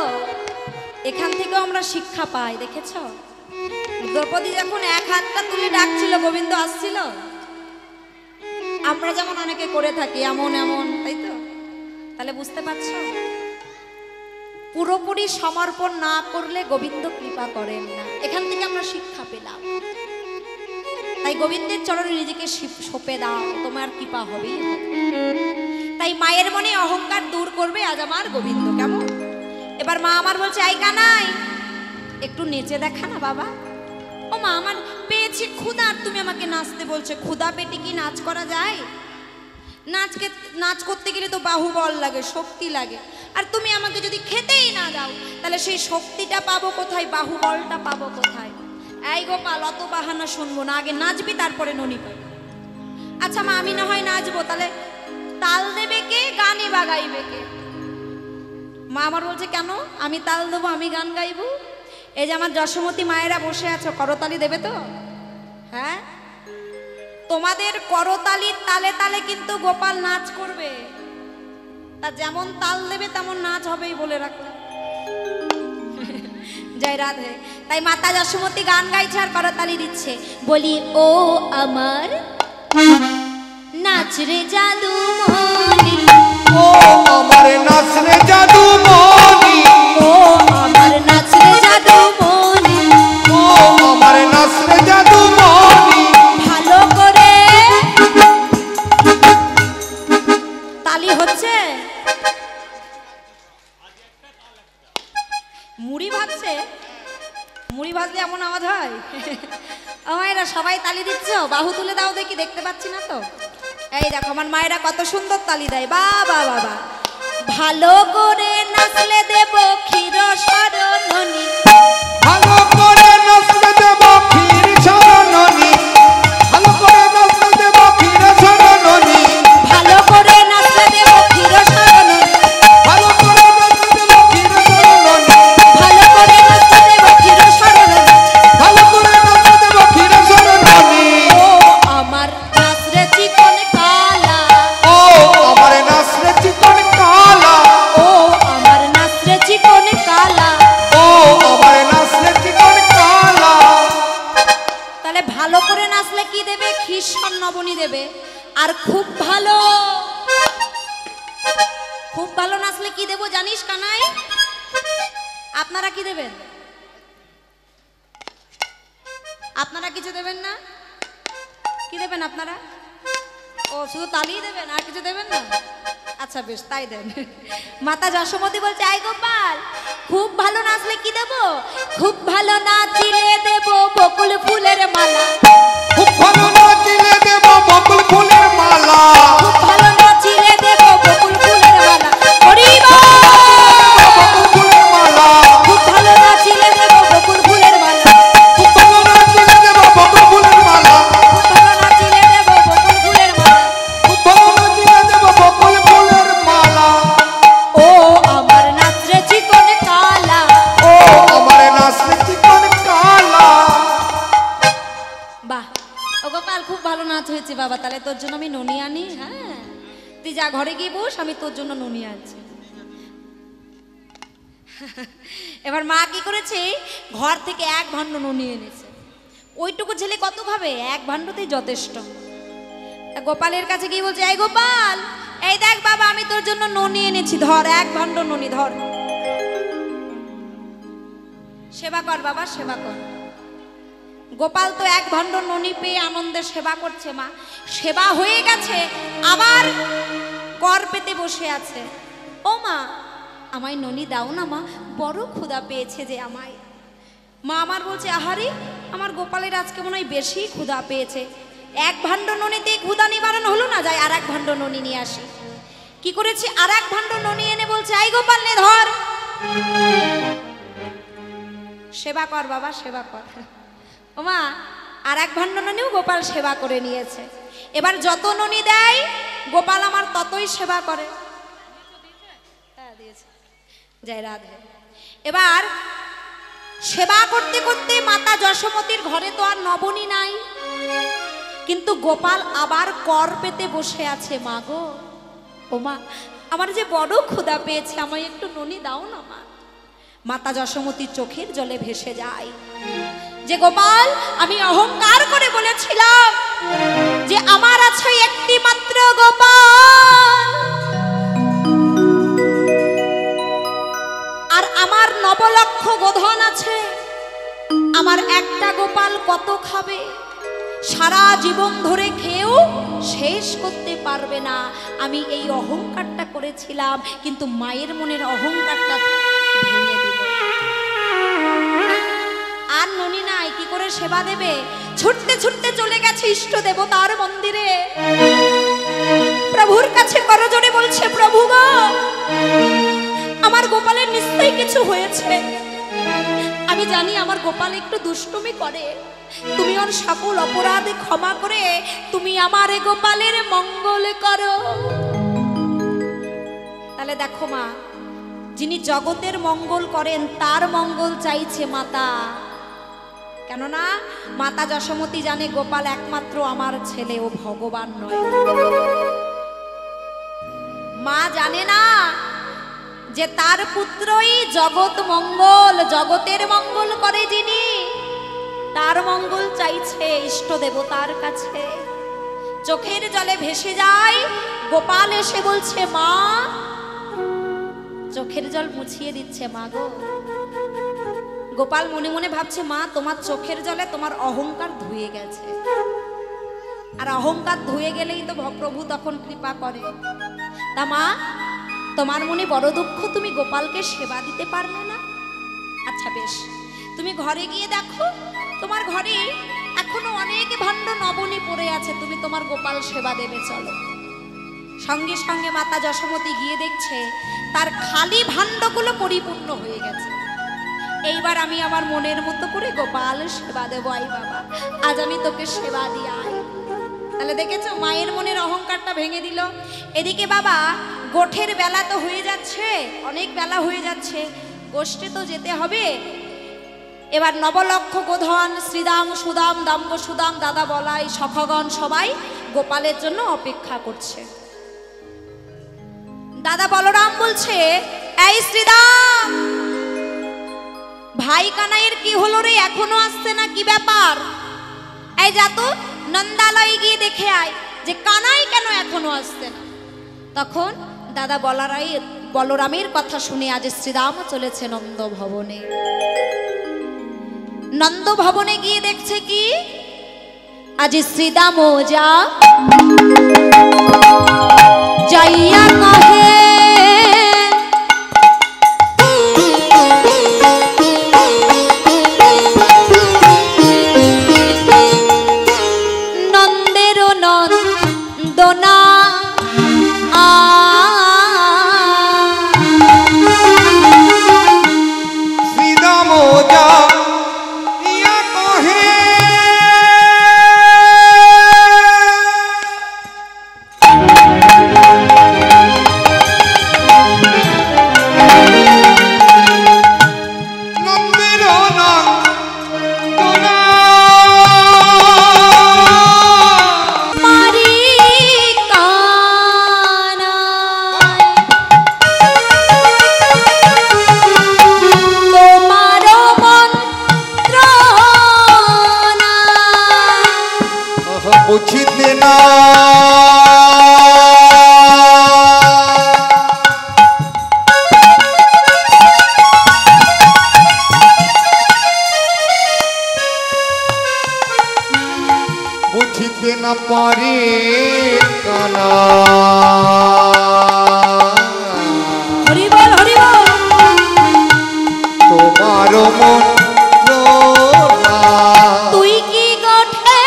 Speaker 1: এখান থেকেও আমরা শিক্ষা পাই, দেখেছ দ্রৌপদী যখন এক হাতটা তুলে ডাকছিল, গোবিন্দ আসছিল। আমরা যেমন অনেকে করে থাকি এমন এমন, তাই তো? তাহলে বুঝতে পারছো, পুরোপুরি সমর্পণ না করলে গোবিন্দ কৃপা করেন না। এখান থেকে আমরা শিক্ষা পেলাম। তাই গোবিন্দের চরণে নিজেকে সঁপে দাও, তোমার কৃপা হবেই হবে। তাই মায়ের মনে অহংকার দূর করবে আজ আমার গোবিন্দ। কেমন? এবার মা আমার বলছে, আই কানাই একটু নেচে দেখা না বাবা। ও মা, আমার পেয়েছি ক্ষুধা, আর তুমি আমাকে নাচতে বলছো। ক্ষুধা পেটে কি নাচ করা যায়? নাচ করতে গেলে তো বাহুবল লাগে, শক্তি লাগে। আর তুমি আমাকে যদি খেতেই না দাও, তাহলে সেই শক্তিটা পাবো কোথায়, বাহুবলটা পাবো কোথায়? এই গোপাল, অত বাহানা শুনবো না, আগে নাচবি তারপরে ননি পাবি। আচ্ছা মা, আমি না হয় নাচবো, তাহলে তাল দেবে কে, গানে বা গাইবে কে? মা আমার বলছে, কেন আমি তাল দেবো, আমি গান গাইবো? এই যে আমার যশোমতী মায়েরা বসে আছো, করতালি দেবে তো? হ্যাঁ, তোমাদের করতালির তালে তালে কিন্তু গোপাল নাচ করবে। তা যেমন তাল দেবে তেমন নাচ হবেই, বলে রাখলাম। জয় রাধে। তাই মাতা যশোমতী গান গাইছে আর করতালি দিচ্ছে। বলি, ও আমার নাচ রে জাদু মনি,
Speaker 2: ও আমার নাচ রে জাদু মনি,
Speaker 1: ও আমার নাচ রে জাদু মনি,
Speaker 2: ও আমার নাচ রে জাদু মনি।
Speaker 1: ভালো করে তালি হচ্ছে, মুড়ি ভাজছে, মুড়ি ভাজলে এমন আওয়াজ হয়? আমায়রা সবাই তালি দিচ্ছ, বাহু তুলে দাও দেখি, দেখতে পাচ্ছি না তো। এই দেখো আমার মায়েরা কত সুন্দর তালি দেয়, বাবা বাবা। ভালো করে নাচলে দেব ক্ষীর শরণনি,
Speaker 2: ভালো করে নাচলে দেব ক্ষীর শরণনি, ভালো করে নাচলে দেব ক্ষীর শরণনি,
Speaker 1: ভালো করে নাচলে দেব ক্ষীর শরণনি,
Speaker 2: ভালো করে নাচলে দেব ক্ষীর শরণনি,
Speaker 1: ভালো করে নাচলে দেব ক্ষীর শরণনি,
Speaker 2: ভালো করে নাচলে দেব ক্ষীর শরণনি।
Speaker 1: ও আমার নাচরে চিকন কালা,
Speaker 2: ও আমার নাচ রে চিকন কালা,
Speaker 1: ও আমার নাচরে চিকন কালা।
Speaker 2: ও আমার নাচ রে চিকন কালা।
Speaker 1: তাহলে ভালো করে নাচলে কি দেবে? ক্ষীর নবনী দেবে। আর খুব ভালো নাচলে কি দেবো জানিস কানাই? আপনারা কি দেবেন? আপনারা কিছু দেবেন না? কি দেবেন আপনারা? ও শুধু তালি দেবেন, আর কিছু দেবেন না? আচ্ছা বেশ, তাই দেন। মাতা যশোমতী বলছে, আই গোপাল খুব ভালো নাচলে কি দেব? খুব ভালো নাচিলে দেব বকুল ফুলের মালা।
Speaker 2: খুব ভালো নাচিলে দেব বকুল ফুলের মালা।
Speaker 1: খুব ভালো নাচিলে দেব বকুল ফুলের মালা। হরি বল।
Speaker 2: বকুল ফুলের মালা।
Speaker 1: খুব ভালো নাচিলে দেব বকুল ফুলের মালা।
Speaker 2: খুব ভালো নাচিলে দেব বকুল ফুলের মালা।
Speaker 1: খুব ভালো নাচিলে দেব বকুল ফুলের মালা।
Speaker 2: খুব ভালো নাচিলে দেব বকুল ফুলের মালা।
Speaker 1: ও আমার নাচরে চিকন কালা।
Speaker 2: ও আমার নাচরে চিকন কালা।
Speaker 1: বাহ, ও গোপাল খুব ভালো নাচ হয়েছে বাবা। তাহলে তোর জন্য আমি ননি আনি। হ্যাঁ, তুই যা ঘরে গিয়ে বস, আমি তোর জন্য ননি আনছি। এবার মা কি করেছে, ঘর থেকে এক ভাণ্ড ননি এনেছে। ওইটুকু ছেলে কত খাবে? এক ভাণ্ডতেই যথেষ্ট। গোপালের কাছে গিয়ে বলছে, এই গোপাল, এই দেখ বাবা, আমি তোর জন্য ননি এনেছি, ধর এক ভাণ্ড ননি, ধর, সেবা কর বাবা, সেবা কর। গোপাল তো এক ভাণ্ড ননি পেয়ে আনন্দে সেবা করছে। মা সেবা হয়ে গেছে, আবার কর পেতে বসে আছে। ও মা, আমায় ননি দাও না মা, বড় ক্ষুধা পেয়েছে যে আমায়। মা আমার বলছে, আহারে, আমার গোপালের আজকে মনে হয় বেশি ক্ষুধা পেয়েছে। এক ভাণ্ড ননিতে ক্ষুধা নিবারণ হলো না, যাই আর এক ভাণ্ড ননি নিয়ে আসি। কি করেছে, আর এক ভাণ্ড ননি এনে বলছে, এই গোপাল নে ধর, সেবা কর বাবা, সেবা কর। ওমা, আর এক ভাণ্ড ননিও গোপাল সেবা করে নিয়েছে। এবার যত ননি দেয় গোপাল আমার ততই সেবা করে। জয় রাধে। এবার সেবা করতে করতে মাতা যশোমতীর ঘরে তো আর নবনী নাই, কিন্তু গোপাল আবার কর পেতে বসে আছে। মা গো, ও মা, আমার যে বড় ক্ষুধা পেয়েছে, আমায় একটু ননি দাও না মা। মাতা যশোমতীর চোখের জলে ভেসে যায় যে গোপাল, আমি অহংকার করে বলেছিলাম যে আমার আছে একটি মাত্র গোপাল, আর আমার 9 লক্ষ গোধন আছে, আমার একটা গোপাল কত খাবে? সারা জীবন ধরে খেয়েও শেষ করতে পারবে না। আমি এই অহংকারটা করেছিলাম, কিন্তু মায়ের মনের অহংকারটা ভেঙে দিল। আর ননি নাই, কি করে সেবা দেবে? ছুটতে ছুটতে চলে গেছে ইষ্ট দেবতার মন্দিরে। প্রভুর কাছে করজোড়ে বলছে, প্রভু গো, আমার গোপালের নিশ্চয়ই কিছু হয়েছে। আমি জানি আমার গোপাল একটু দুষ্টুমি করে, তুমি ওর সকল অপরাধ ক্ষমা করে তুমি আমার গোপালের মঙ্গল করো। তাহলে দেখো মা, যিনি জগতের মঙ্গল করেন তার মঙ্গল চাইছে মাতা। কেননা মাতা যশোমতী জানে গোপাল একমাত্র আমার ছেলে, ও ভগবান নয়। মা জানে না যে তার পুত্রই জগৎ মঙ্গল, জগতের মঙ্গল করে যিনি, তার মঙ্গল চাইছে ইষ্ট দেবতার কাছে। চোখের জলে ভেসে যায়। গোপাল এসে বলছে, মা, চোখের জল মুছিয়ে দিচ্ছে। মা গো, গোপাল মনে মনে ভাবছে, মা, তোমার চোখের জলে তোমার অহংকার ধুয়ে গেছে, আর অহংকার ধুয়ে গেলেই তো প্রভু তখন কৃপা করে। তা মা, তোমার মনে বড় দুঃখ, তুমি গোপালকে সেবা দিতে পারলে না। আচ্ছা বেশ, তুমি ঘরে গিয়ে দেখো, তোমার ঘরে এখনো অনেক ভাণ্ড নবনী পড়ে আছে, তুমি তোমার গোপাল সেবা দেবে, চলো। সঙ্গে সঙ্গে মাতা যশোমতী গিয়ে দেখছে তার খালি ভাণ্ডগুলো পরিপূর্ণ হয়ে গেছে। এইবার আমি আমার মনের মতো করে গোপাল সেবা দেবো। আই বাবা, আজ আমি তোকে সেবা দিয়ে আই। তাহলে দেখেছো, মায়ের মনের অহংকারটা ভেঙে দিল। এদিকে বাবা, গোঠের বেলা তো হয়ে যাচ্ছে, অনেক বেলা হয়ে যাচ্ছে, গোষ্ঠে তো যেতে হবে। এবার 9 লক্ষ গোধন, শ্রীদাম, সুদাম, দাম্ব সুদাম, দাদা বলাই, সখগণ সবাই গোপালের জন্য অপেক্ষা করছে। দাদা বলরাম বলছে, এই শ্রীদাম, ভাই কানাইয়ের কি হলো রে, এখনো আসছে না, কি ব্যাপার? এই যা তো নন্দালয়ে গিয়ে দেখে আয় যে কানাই কেন এখনো আসছে না। তখন দাদা বলরামের কথা শুনে আজ শ্রীরাম চলেছে নন্দ ভবনে। নন্দ ভবনে গিয়ে দেখছে কি, আজ শ্রীদাম যা যাইয়া কহে
Speaker 2: না পারি কানা।
Speaker 1: হরি বল হরি বল।
Speaker 2: তোমার মন
Speaker 1: তুই কি গোঠে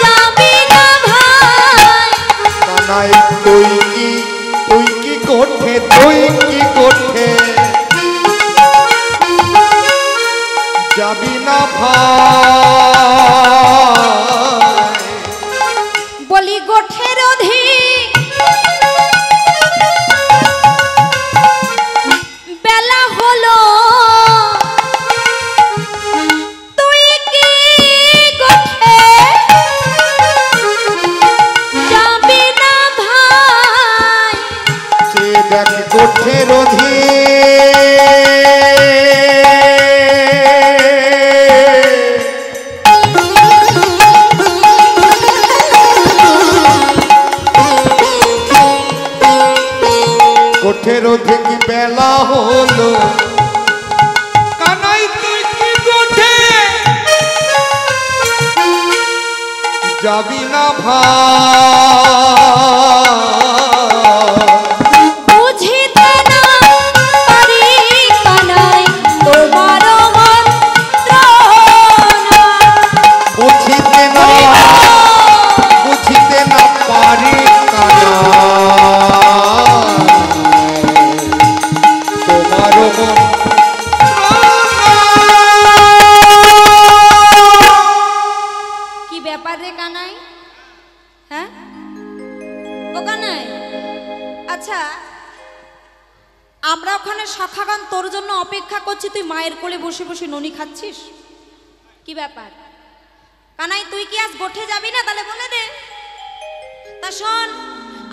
Speaker 1: যাবি না ভাই?
Speaker 2: কানাই তুই কি গোঠে, তুই কি গোঠে যাবি না ভাই?
Speaker 1: বলি গোঠের অধিক বেলা হলো, তুই কি গোঠে যাবি না ভাই?
Speaker 2: সে দেখ গোঠের গোঠের অধিক বেলা হলো, কানাই তুই কি গোঠে যাবি না ভাই?
Speaker 1: বুঝিতে না পারি কানাই তোমার মন্ত্রণা।
Speaker 2: বুঝিতে না পারি কানা তোমার মন।
Speaker 1: কি ব্যাপার রে কানাই? হ্যাঁ ও কানাই, আচ্ছা আমরা ওখানে সখাগণ তোর জন্য অপেক্ষা করছি, তুই মায়ের কোলে বসে বসে ননি খাচ্ছিস, কি ব্যাপার? কানাই তুই কি আজ গোঠে যাবি না? তাহলে বলে দে। তা শোন,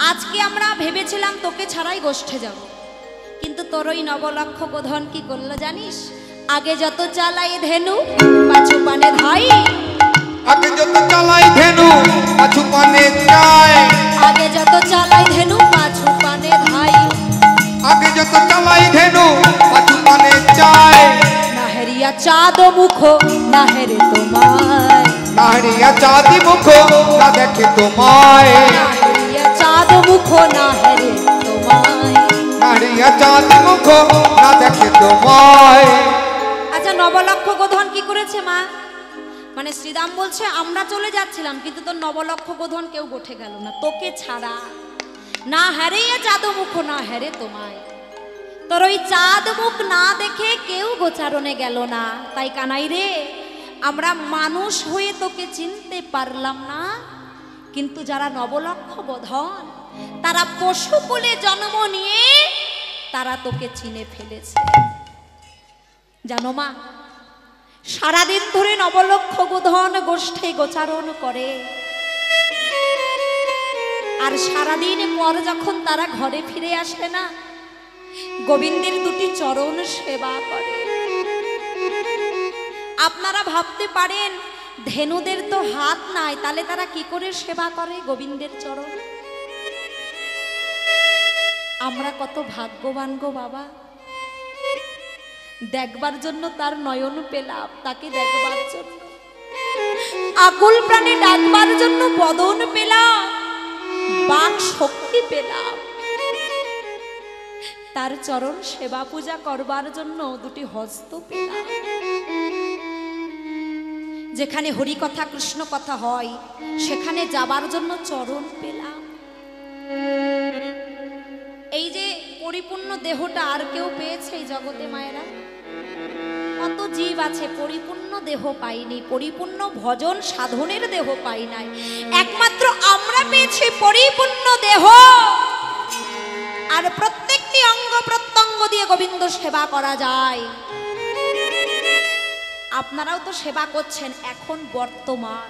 Speaker 1: আজকে আমরা ভেবেছিলাম তোকে ছাড়াই গোষ্ঠে যাব, কিন্তু তোর ওই নবলক্ষ গোধন কি করলো জানিস? আগে যত চালাই ধেনু পাছু পানে ধাই।
Speaker 2: আগে যত চালাই ধেনু পাছু পানে যায়।
Speaker 1: আগে যত চালাই ধেনু পাছু পানে ধাই।
Speaker 2: আগে যত চালাই ধেনু পাছু পানে যায়।
Speaker 1: নাহেরিয়া চাঁদ মুখ না হেরে তোমায়।
Speaker 2: নাহরিয়া চাঁদি মুখ না দেখে তোমায়।
Speaker 1: নাহেরিয়া চাঁদ মুখ না হেরে তোমায়।
Speaker 2: নাহরিয়া চাঁদি মুখ না দেখে তোমায়।
Speaker 1: আচ্ছা নবলক্ষ গোধন কি করেছে মা? মানে শ্রীরাম বলছে আমরা চলে যাচ্ছিলাম, কিন্তু তোর নবলক্ষ গোধন কেউ গোঠে গেল না তোকে ছাড়া। না হারিয়ে চাঁদ মুখ না হেরে তোমায়। তোর ওই চাঁদ মুখ না দেখে কেউ গোচারণে গেল না। তাই কানাই রে, আমরা মানুষ হয়ে তোকে চিনতে পারলাম না, কিন্তু যারা নবলক্ষ গোধন তারা পশু কুলে জন্ম নিয়ে তারা তোকে চিনে ফেলেছে। জানো মা, সারাদিন ধরে নবলক্ষ গোধন গোষ্ঠে গোচারণ করে, আর সারাদিন পর যখন তারা ঘরে ফিরে আসে না, গোবিন্দের দুটি চরণ সেবা করে। আপনারা ভাবতে পারেন ধেনুদের তো হাত নাই, তাহলে তারা কি করে সেবা করে গোবিন্দের চরণ? আমরা কত ভাগ্যবান গো বাবা, দেখবার জন্য তার নয়ন পেলাম, তাকে দেখবার জন্য আকুল প্রাণে ডাকবার জন্য বদন পেলাম, বাক শক্তি পেলাম, তার চরণ সেবা পূজা করবার জন্য দুটি হস্ত পেলাম। যেখানে হরি কথা কৃষ্ণ কথা হয় সেখানে যাবার জন্য চরণ পেলাম। এই যে পরিপূর্ণ দেহটা আর কেউ পেয়েছে এই জগতে মায়েরা? কত জীব আছে পরিপূর্ণ দেহ পাইনি, পরিপূর্ণ ভজন সাধনের দেহ পাই নাই। একমাত্র আমরা পেয়েছি পরিপূর্ণ দেহ, আর প্রত্যেকটি অঙ্গ প্রত্যঙ্গ দিয়ে গোবিন্দ সেবা করা যায়। আপনারাও তো সেবা করছেন এখন বর্তমান।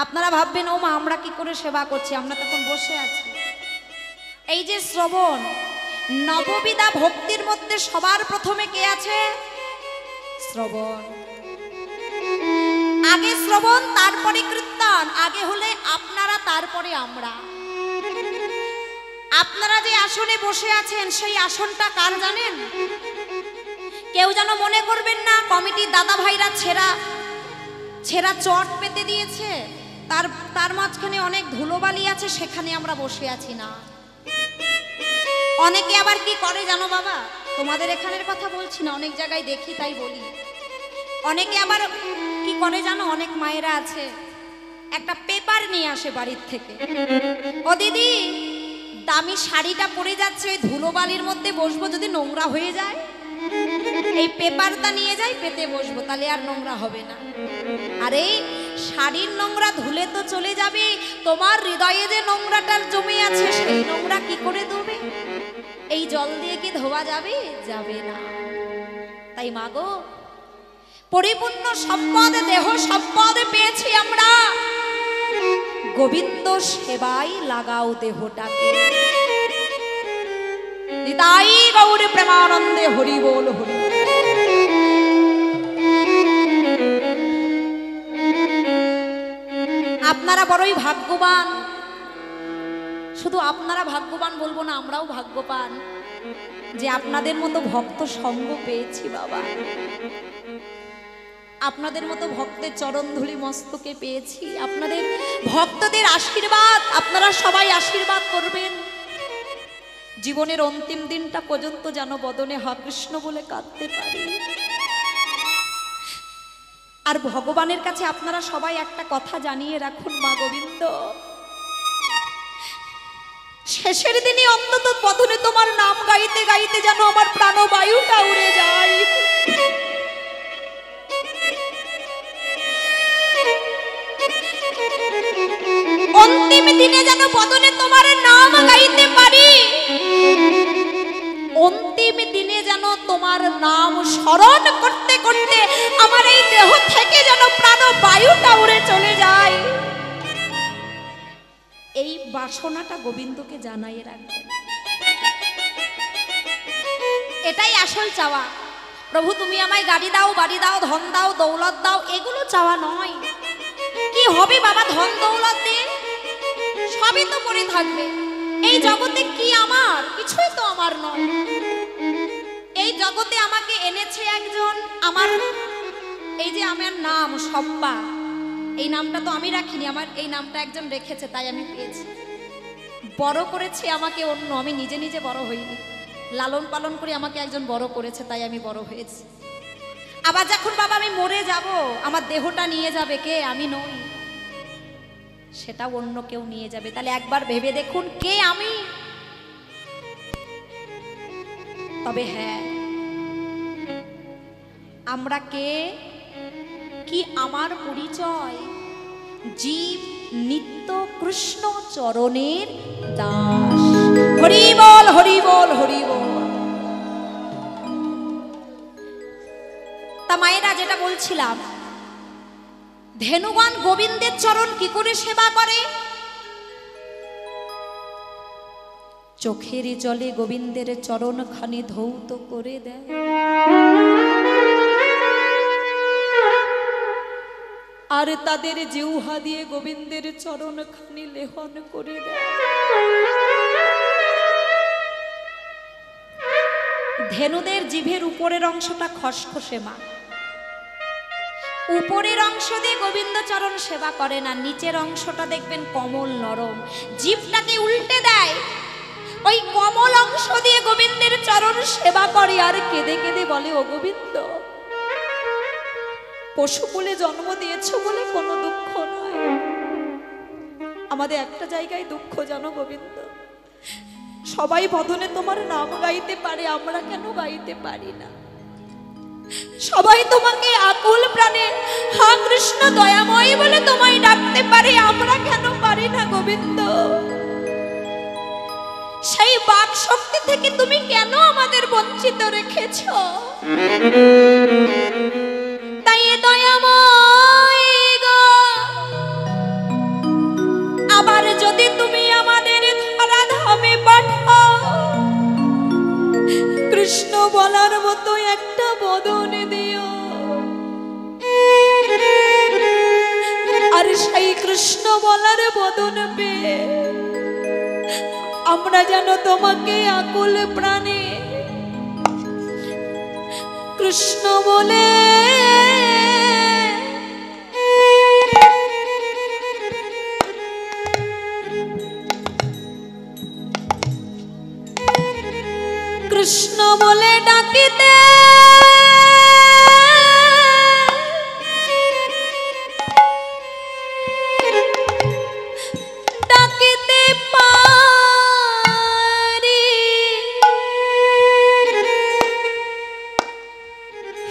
Speaker 1: আপনারা ভাববেন ও মা আমরা কি করে সেবা করছি, আমরা তখন বসে আছি। এই যে শ্রবণ, নববিধা ভক্তির মধ্যে সবার প্রথমে কে আছে? শ্রবণ। আগে শ্রবণ, তারপরে কীর্তন। আগে হলে আপনারা, তারপরে আমরা। আপনারা যে আসনে বসে আছেন সেই আসনটা কার জানেন? কেউ যেন মনে করবেন না কমিটির দাদা ভাইরা ছেঁড়া, ছেঁড়া চট পেতে দিয়েছে, তার তার মাঝখানে অনেক ধুলোবালি আছে, সেখানে আমরা বসে আছি না। অনেকে আবার কি করে জানো বাবা, তোমাদের এখানের কথা বলছি না, অনেক জায়গায় দেখি তাই বলি। অনেকে আবার কি করে জানো, অনেক মায়েরা আছে একটা পেপার নিয়ে আসে বাড়ির থেকে, ও দিদি দামি শাড়িটা পরে যাচ্ছে, ওই ধুলোবালির মধ্যে বসবো, যদি নোংরা হয়ে যায় এই পেপারটা নিয়ে যাই পেতে বসবো, তাহলে আর নোংরা হবে না। আরে শাড়ির নোংরা ধুলে তো চলে যাবে, তোমার হৃদয়ে যে নোংরাটা জমে আছে সেই নোংরা কি করে ধোবে? এই জল দিয়ে কি ধোয়া যাবে? যাবে না। তাই মাগো, পরিপূর্ণ সম্পদ দেহ সম্পদ পেয়েছি আমরা, গোবিন্দ সেবাই লাগাও দেহটাকে। নিতাই গৌর প্রেমানন্দে হরি বল হরি। আপনারা বড়ই ভাগ্যবান, শুধু আপনারা ভাগ্যবান বলবো না, আমরাও ভাগ্যবান যে আপনাদের মতো ভক্ত সঙ্গ পেয়েছি বাবা। আপনাদের মতো ভক্তের চরণধুলি মস্তকে পেয়েছি, আপনাদের ভক্তদের আশীর্বাদ, আপনারা সবাই আশীর্বাদ করবেন। জীবনের অন্তিম দিনটা পর্যন্ত যেন বদনে হা কৃষ্ণ বলে কাঁদতে পারি। আর ভগবানের কাছে আপনারা সবাই একটা কথা জানিয়ে রাখুন, মা গোবিন্দ শেষের দিনে অন্তত বদনে তোমার নাম গাইতে গাইতে যেন আমার প্রাণবায়ুটা উড়ে যায়। অন্তিম দিনে যেন বদনে তোমার নাম গাইতে পারি, অন্তিম দিনে যেন তোমার নাম স্মরণ করতে করতে আমার এই দেহ থেকে যেন প্রাণবায়ুটা উড়ে চলে যায়। এই বাসনাটা গোবিন্দকে জানাই রাখবেন, এটাই আসল চাওয়া। প্রভু তুমি আমায় গাড়ি দাও, বাড়ি দাও, ধন দাও, দৌলত দাও, এগুলো চাওয়া নয়। কি হবে বাবা ধন দৌলত দিয়ে? সবই তো পড়ে থাকবে। এই জগতে কি আমার? কিছুই তো আমার নয়। এই জগতে আমাকে এনেছে একজন, আমার এই যে আমার নাম সব্বা, এই নামটা তো আমি রাখিনি, আমার এই নামটা একজন রেখেছে, তাই আমি পেয়েছি। বড় করেছে আমাকে অন্য, আমি নিজে নিজে বড় হইনি। লালন পালন করে আমাকে একজন বড় করেছে, তাই আমি বড় হয়েছি। আবার যখন বাবা আমি মরে যাব, আমার দেহটা নিয়ে যাবে কে? আমি নই, সেটা অন্য কেউ নিয়ে যাবে। তাহলে একবার ভেবে দেখুন কে আমি। তবে হ্যাঁ, আমরা কে, কি আমার পরিচয়? জীব নিত্য কৃষ্ণ চরণের দাস। হরি বল হরি বল হরি বল। তা মায়েরা যেটা বলছিলাম, ধেনুগণ গোবিন্দের চরণ কি করে সেবা করে? চোখের জলে গোবিন্দের চরণ খানি ধৌত করে দেয়, আর তাদের জিহ্বা দিয়ে গোবিন্দের চরণ খানি লেহন করে দেয়। ধেনুদের জিভের উপরের অংশটা খসখসে মা, উপরের অংশ দিয়ে গোবিন্দ চরণ সেবা করে না, নিচের অংশটা দেখবেন কমল নরম, জিভটাকে উল্টে দেয়, ওই কমল অংশ দিয়ে গোবিন্দের চরণ সেবা করে। আর কেঁদে কেঁদে বলে, ও গোবিন্দ পশু বলে জন্ম দিয়েছো বলে কোনো দুঃখ নয়, আমাদের একটা জায়গায় দুঃখ জানো গোবিন্দ, সবাই বদনে তোমার নাম গাইতে পারে, আমরা কেন গাইতে পারি না? সবাই তোমাকে আকুল প্রাণে হা কৃষ্ণ দয়াময় বলে তোমায় ডাকতে পারে, আমরা কেন পারি না গোবিন্দ? সেই বাক শক্তি থেকে তুমি কেন আমাদের বঞ্চিত রেখেছো? তাই দয়াময় গো, আবার যদি তুমি আমাদের ধরা ধামে পাঠাও, কৃষ্ণ বলার মতো একটা বদন দিও, আর সেই কৃষ্ণ বলার বদন পেয়ে আমরা যেন তোমাকে আকুল প্রাণে কৃষ্ণ বলে বলে ডাকিতে ডাকিতে পারি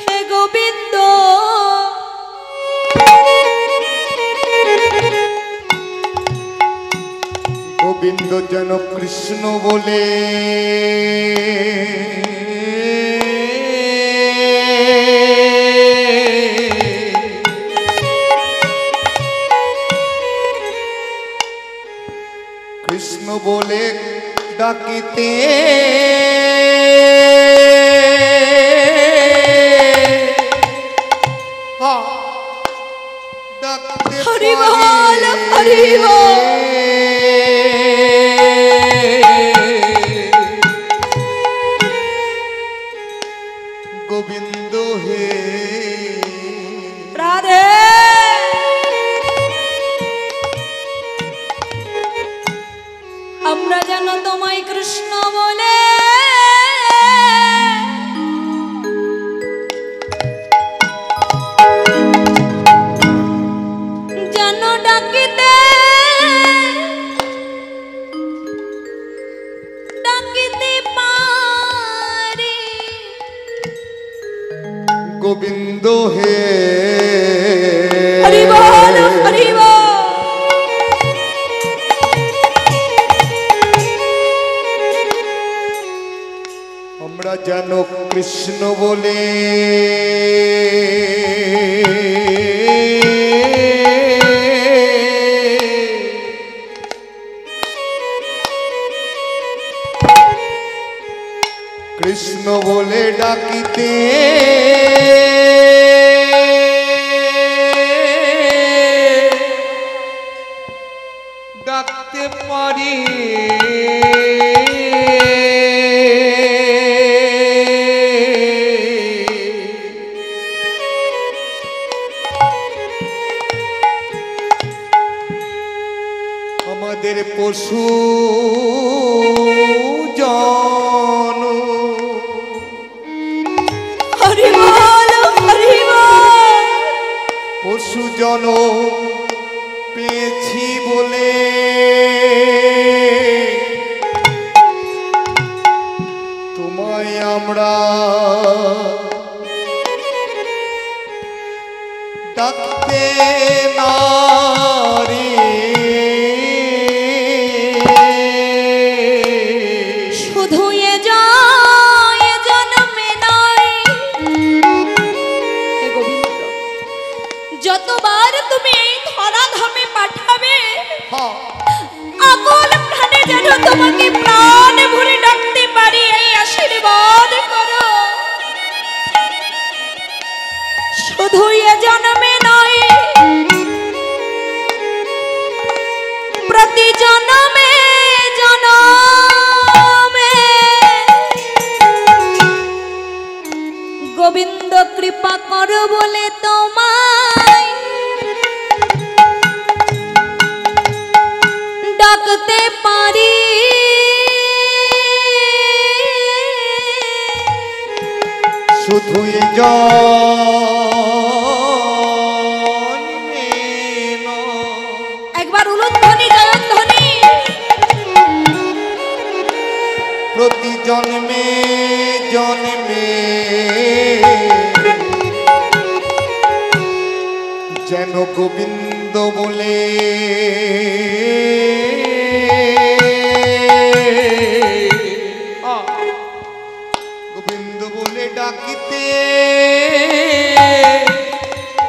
Speaker 1: হে গোবিন্দ
Speaker 2: গোবিন্দ যেন কৃষ্ণ বলে কৃষ্ণ বলে ডাকিতে ডাকতে
Speaker 1: হরি বল হরি বল
Speaker 2: গোবিন্দ হে
Speaker 1: রাধে আমরা যেন তোমায় কৃষ্ণ বলে যেন ডাকিতে ডাকিতে পারি
Speaker 2: গোবিন্দ হে
Speaker 1: হরি বল হরি বল
Speaker 2: আমরা যেন কৃষ্ণ বলে কৃষ্ণ বলে ডাকিতে ডাকতে পারি আমাদের পশু জন
Speaker 1: হরি বল হরি বল
Speaker 2: পশু জন পেয়েছি বলে তোমায় আমরা ডাকতে নারী
Speaker 1: শুধু এ জন্মে নয় হে গোবিন্দ যতবার তুমি এই ধরাধামে পাঠাবে
Speaker 2: হ্যাঁ
Speaker 1: আকল প্রাণে যেন তোমাকে প্রাণ ভরে ডাকতে পারি এই আশীর্বাদ করো শুধু এ জন্মে নয় প্রতি জন্মে জন্মে গোবিন্দ কৃপা করো বলে তোমায় ডাকতে পারি
Speaker 2: শুধু এই জন্মে নয়।
Speaker 1: একবার উলুধ্বনি জয়ধ্বনি
Speaker 2: প্রতি জন্মে জন্মে যেন গোবিন্দ বলে গোবিন্দ বলে ডাকিতে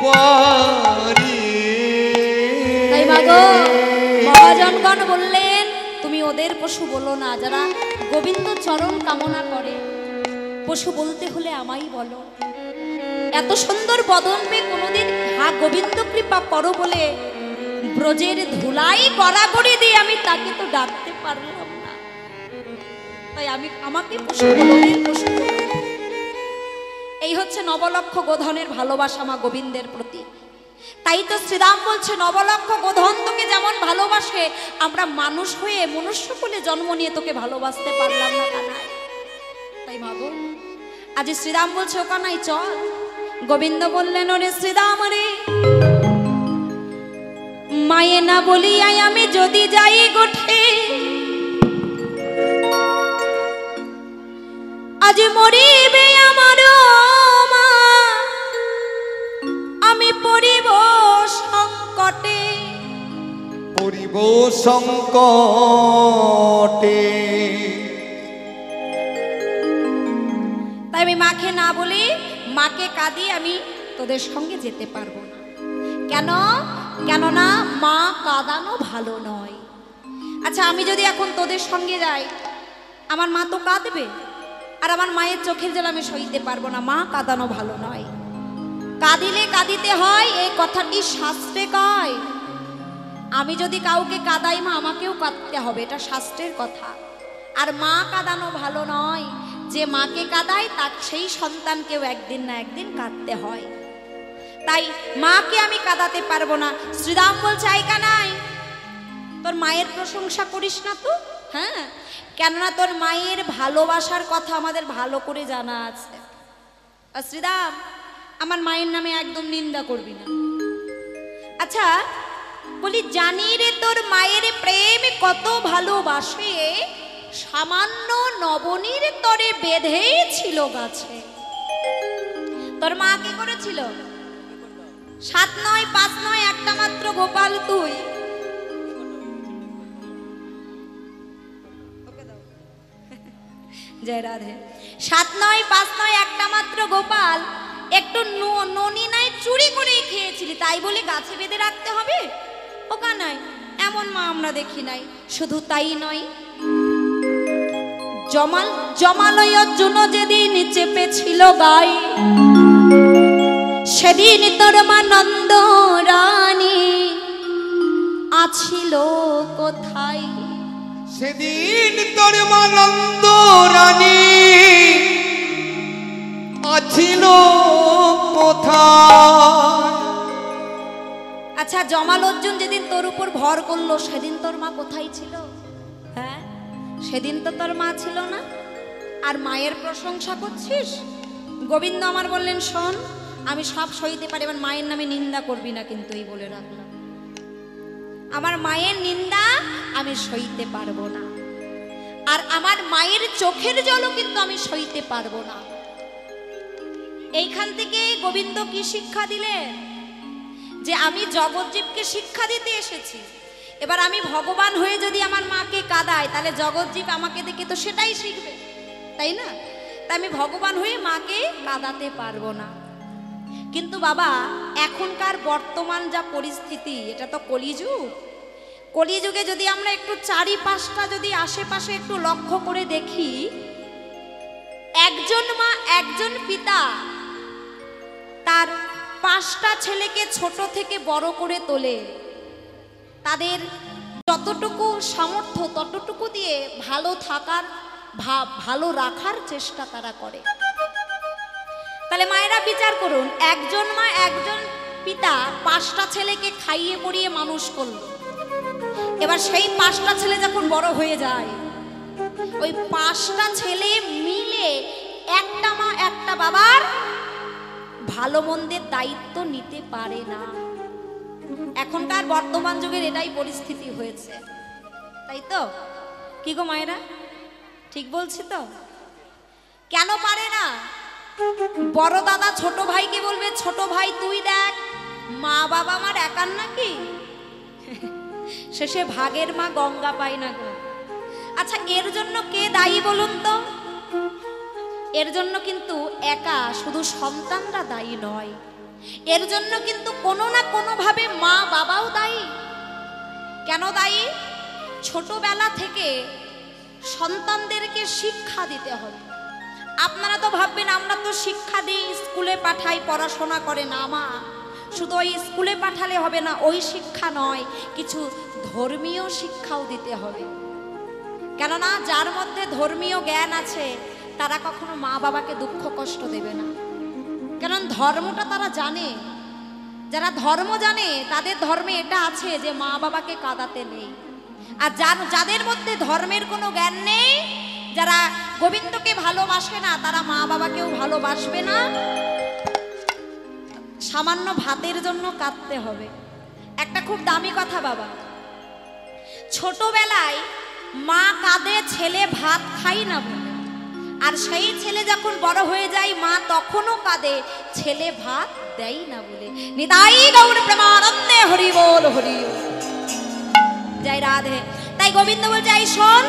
Speaker 2: পারি।
Speaker 1: তাই মাগো মহাজনগণ বললেন তুমি ওদের পশু বলো না যারা গোবিন্দ চরণ কামনা করে পশু বলতে হলে আমায় বলো এত সুন্দর বদন পেয়ে কোনোদিন হা গোবিন্দ কৃপা করো বলে ব্রজের ধুলাই গড়াগড়ি দিয়ে আমি তাকে তো ডাকতে পারলাম না তাই আমাকে পশু বলো পশু বলো। এই হচ্ছে নবলক্ষ গোধনের ভালোবাসা মা গোবিন্দের প্রতি। তাই তো শ্রীরাম বলছে নবলক্ষ গোধন তোকে যেমন ভালোবাসে আমরা মানুষ হয়ে মনুষ্য কুলে জন্ম নিয়ে তোকে ভালোবাসতে পারলাম না কানাই। তাই মাগো আজ শ্রীরাম বলছে ও কানাই চল। গোবিন্দ বললেন ওরে শ্রীরাম রে, মায়ে না বলিয়াই আমি যদি যাই গোঠে, আজ মরিবে আমার মা, আমি পড়িব সংকটে।
Speaker 2: পড়িব সংকটে।
Speaker 1: তাই আমি মাকে না বলি, মাকে কাঁদি আমি তোদের সঙ্গে যেতে পারবো না। কেন? কেননা মা কাঁদানো ভালো নয়। আচ্ছা আমি যদি এখন তোদের সঙ্গে যাই, আমার মা তো কাঁদবে, আর আমার মায়ের চোখের জল আমি সইতে পারবো না। মা কাঁদানো ভালো নয়। কাঁদিলে কাঁদিতে হয়, এই কথাটি শাস্ত্রে কয়। আমি যদি কাউকে কাঁদাই মা আমাকেও কাঁদতে হবে, এটা শাস্ত্রের কথা। আর মা কাঁদানো ভালো নয়। যে মাকে কাঁদায় তার সেই সন্তানকেও একদিন না একদিন কাঁদতে হয়। তাই মাকে আমি কাঁদাতে পারবো না। শ্রীরাম বলছে আই কানাই, তোর মায়ের প্রশংসা করিস না তো। হ্যাঁ, কেননা তোর মায়ের ভালোবাসার কথা আমাদের ভালো করে জানা আছে। আর শ্রীরাম, আমার মায়ের নামে একদম নিন্দা করবি না। আচ্ছা বলি, জানি রে তোর মায়ের প্রেম কত ভালোবাসে, সামান্য নবনীর তরে বেঁধে ছিল গাছে। তোর মা কি করেছিল? 7 নয় 5 নয়, একটা মাত্র গোপাল তুই। জয় রাধে। 7 নয় 5 নয়, একটা মাত্র গোপাল, একটু ননি নাই চুরি করে খেয়েছিলি, তাই বলে গাছে বেঁধে রাখতে হবে? ও কানাই, এমন মা আমরা দেখি নাই। শুধু তাই নয়, জমালয় অর্জুন যেদিন চেপেছিল গায়ে, সেদিন তোর মা নন্দ রানী আছিল কোথায়?
Speaker 2: সেদিন তোর মা নন্দ রানী আছিল কোথায়?
Speaker 1: আচ্ছা জমাল অর্জুন যেদিন তোর উপর ভর করলো, সেদিন তোর মা কোথায় ছিল? হ্যাঁ, সেদিন তো তোর মা ছিল না। আর মায়ের প্রশংসা করছিস? গোবিন্দ আমার বললেন শোন, আমি সব সইতে পারি, আমার মায়ের নামে নিন্দা করবি না, কিন্তু এই বলে রাখলাম, আমার মায়ের নিন্দা আমি সইতে পারবো না। আর আমার মায়ের চোখের জলও কিন্তু আমি সইতে পারবো না। এইখান থেকে গোবিন্দ কি শিক্ষা দিলেন? যে আমি জগৎজীবকে শিক্ষা দিতে এসেছি। এবার আমি ভগবান হয়ে যদি আমার মাকে কাঁদাই, তাহলে জগৎজীব আমাকে দেখে তো সেটাই শিখবে, তাই না? তাই আমি ভগবান হয়ে মাকে কাঁদাতে পারবো না। কিন্তু বাবা, এখনকার বর্তমান যা পরিস্থিতি, এটা তো কলিযুগ। কলিযুগে যদি আমরা একটু চারিপাশটা যদি আশেপাশে একটু লক্ষ্য করে দেখি, একজন মা একজন পিতা তার 5টা ছেলেকে ছোট থেকে বড় করে তোলে, তাদের যতটুকু সামর্থ্য ততটুকু দিয়ে ভালো থাকার ভালো রাখার চেষ্টা তারা করে। তাহলে মায়েরা বিচার করুন, একজন মা একজন পিতা 5টা ছেলেকে খাইয়ে পড়িয়ে মানুষ করলো। এবার সেই 5টা ছেলে যখন বড় হয়ে যায়, ওই 5টা ছেলে মিলে একটা মা একটা বাবার ভালো মন্দের দায়িত্ব নিতে পারে না। এখনকার বর্তমান যুগের এটাই পরিস্থিতি হয়েছে, তাই তো? কি গো মায়েরা, ঠিক বলছি তো? কেন পারে না? বড় দাদা ছোট ভাইকে বলবে, ছোট ভাই তুই দেখ, মা বাবা আমার একার নাকি? শেষে ভাগের মা গঙ্গা পায় না গো। আচ্ছা এর জন্য কে দায়ী বলুন তো? এর জন্য কিন্তু একা শুধু সন্তানরা দায়ী নয়, এর জন্য কিন্তু কোনো না কোনো ভাবে মা বাবাও দায়ী। কেন দায়ী? ছোটবেলা থেকে সন্তানদেরকে শিক্ষা দিতে হবে। আপনারা তো ভাববেন আমরা তো শিক্ষা দিই, স্কুলে পাঠাই, পড়াশোনা করে না। মা শুধু ওই স্কুলে পাঠালে হবে না, ওই শিক্ষা নয়, কিছু ধর্মীয় শিক্ষাও দিতে হবে। কেননা যার মধ্যে ধর্মীয় জ্ঞান আছে তারা কখনো মা বাবাকে দুঃখ কষ্ট দেবে না, কারণ ধর্মটা তারা জানে। যারা ধর্ম জানে তাদের ধর্মে এটা আছে যে মা বাবাকে কাঁদাতে নেই। আর যাদের মধ্যে ধর্মের কোনো জ্ঞান নেই যারা গোবিন্দকে ভালোবাসে না তারা মা বাবাকেও ভালোবাসবে না। সামান্য ভাতের জন্য কাঁদতে হবে। একটা খুব দামি কথা বাবা, ছোটবেলায় মা কাঁদে ছেলে ভাত খাই না বলে, আর সেই ছেলে যখন বড় হয়ে যায় মা তখনও কাঁদে ছেলে ভাত দেয় না বলে। নিতাই গৌর প্রেমানন্দে হরি বল হরি জয় রাধে। তাই গোবিন্দ বলছে এই শোন,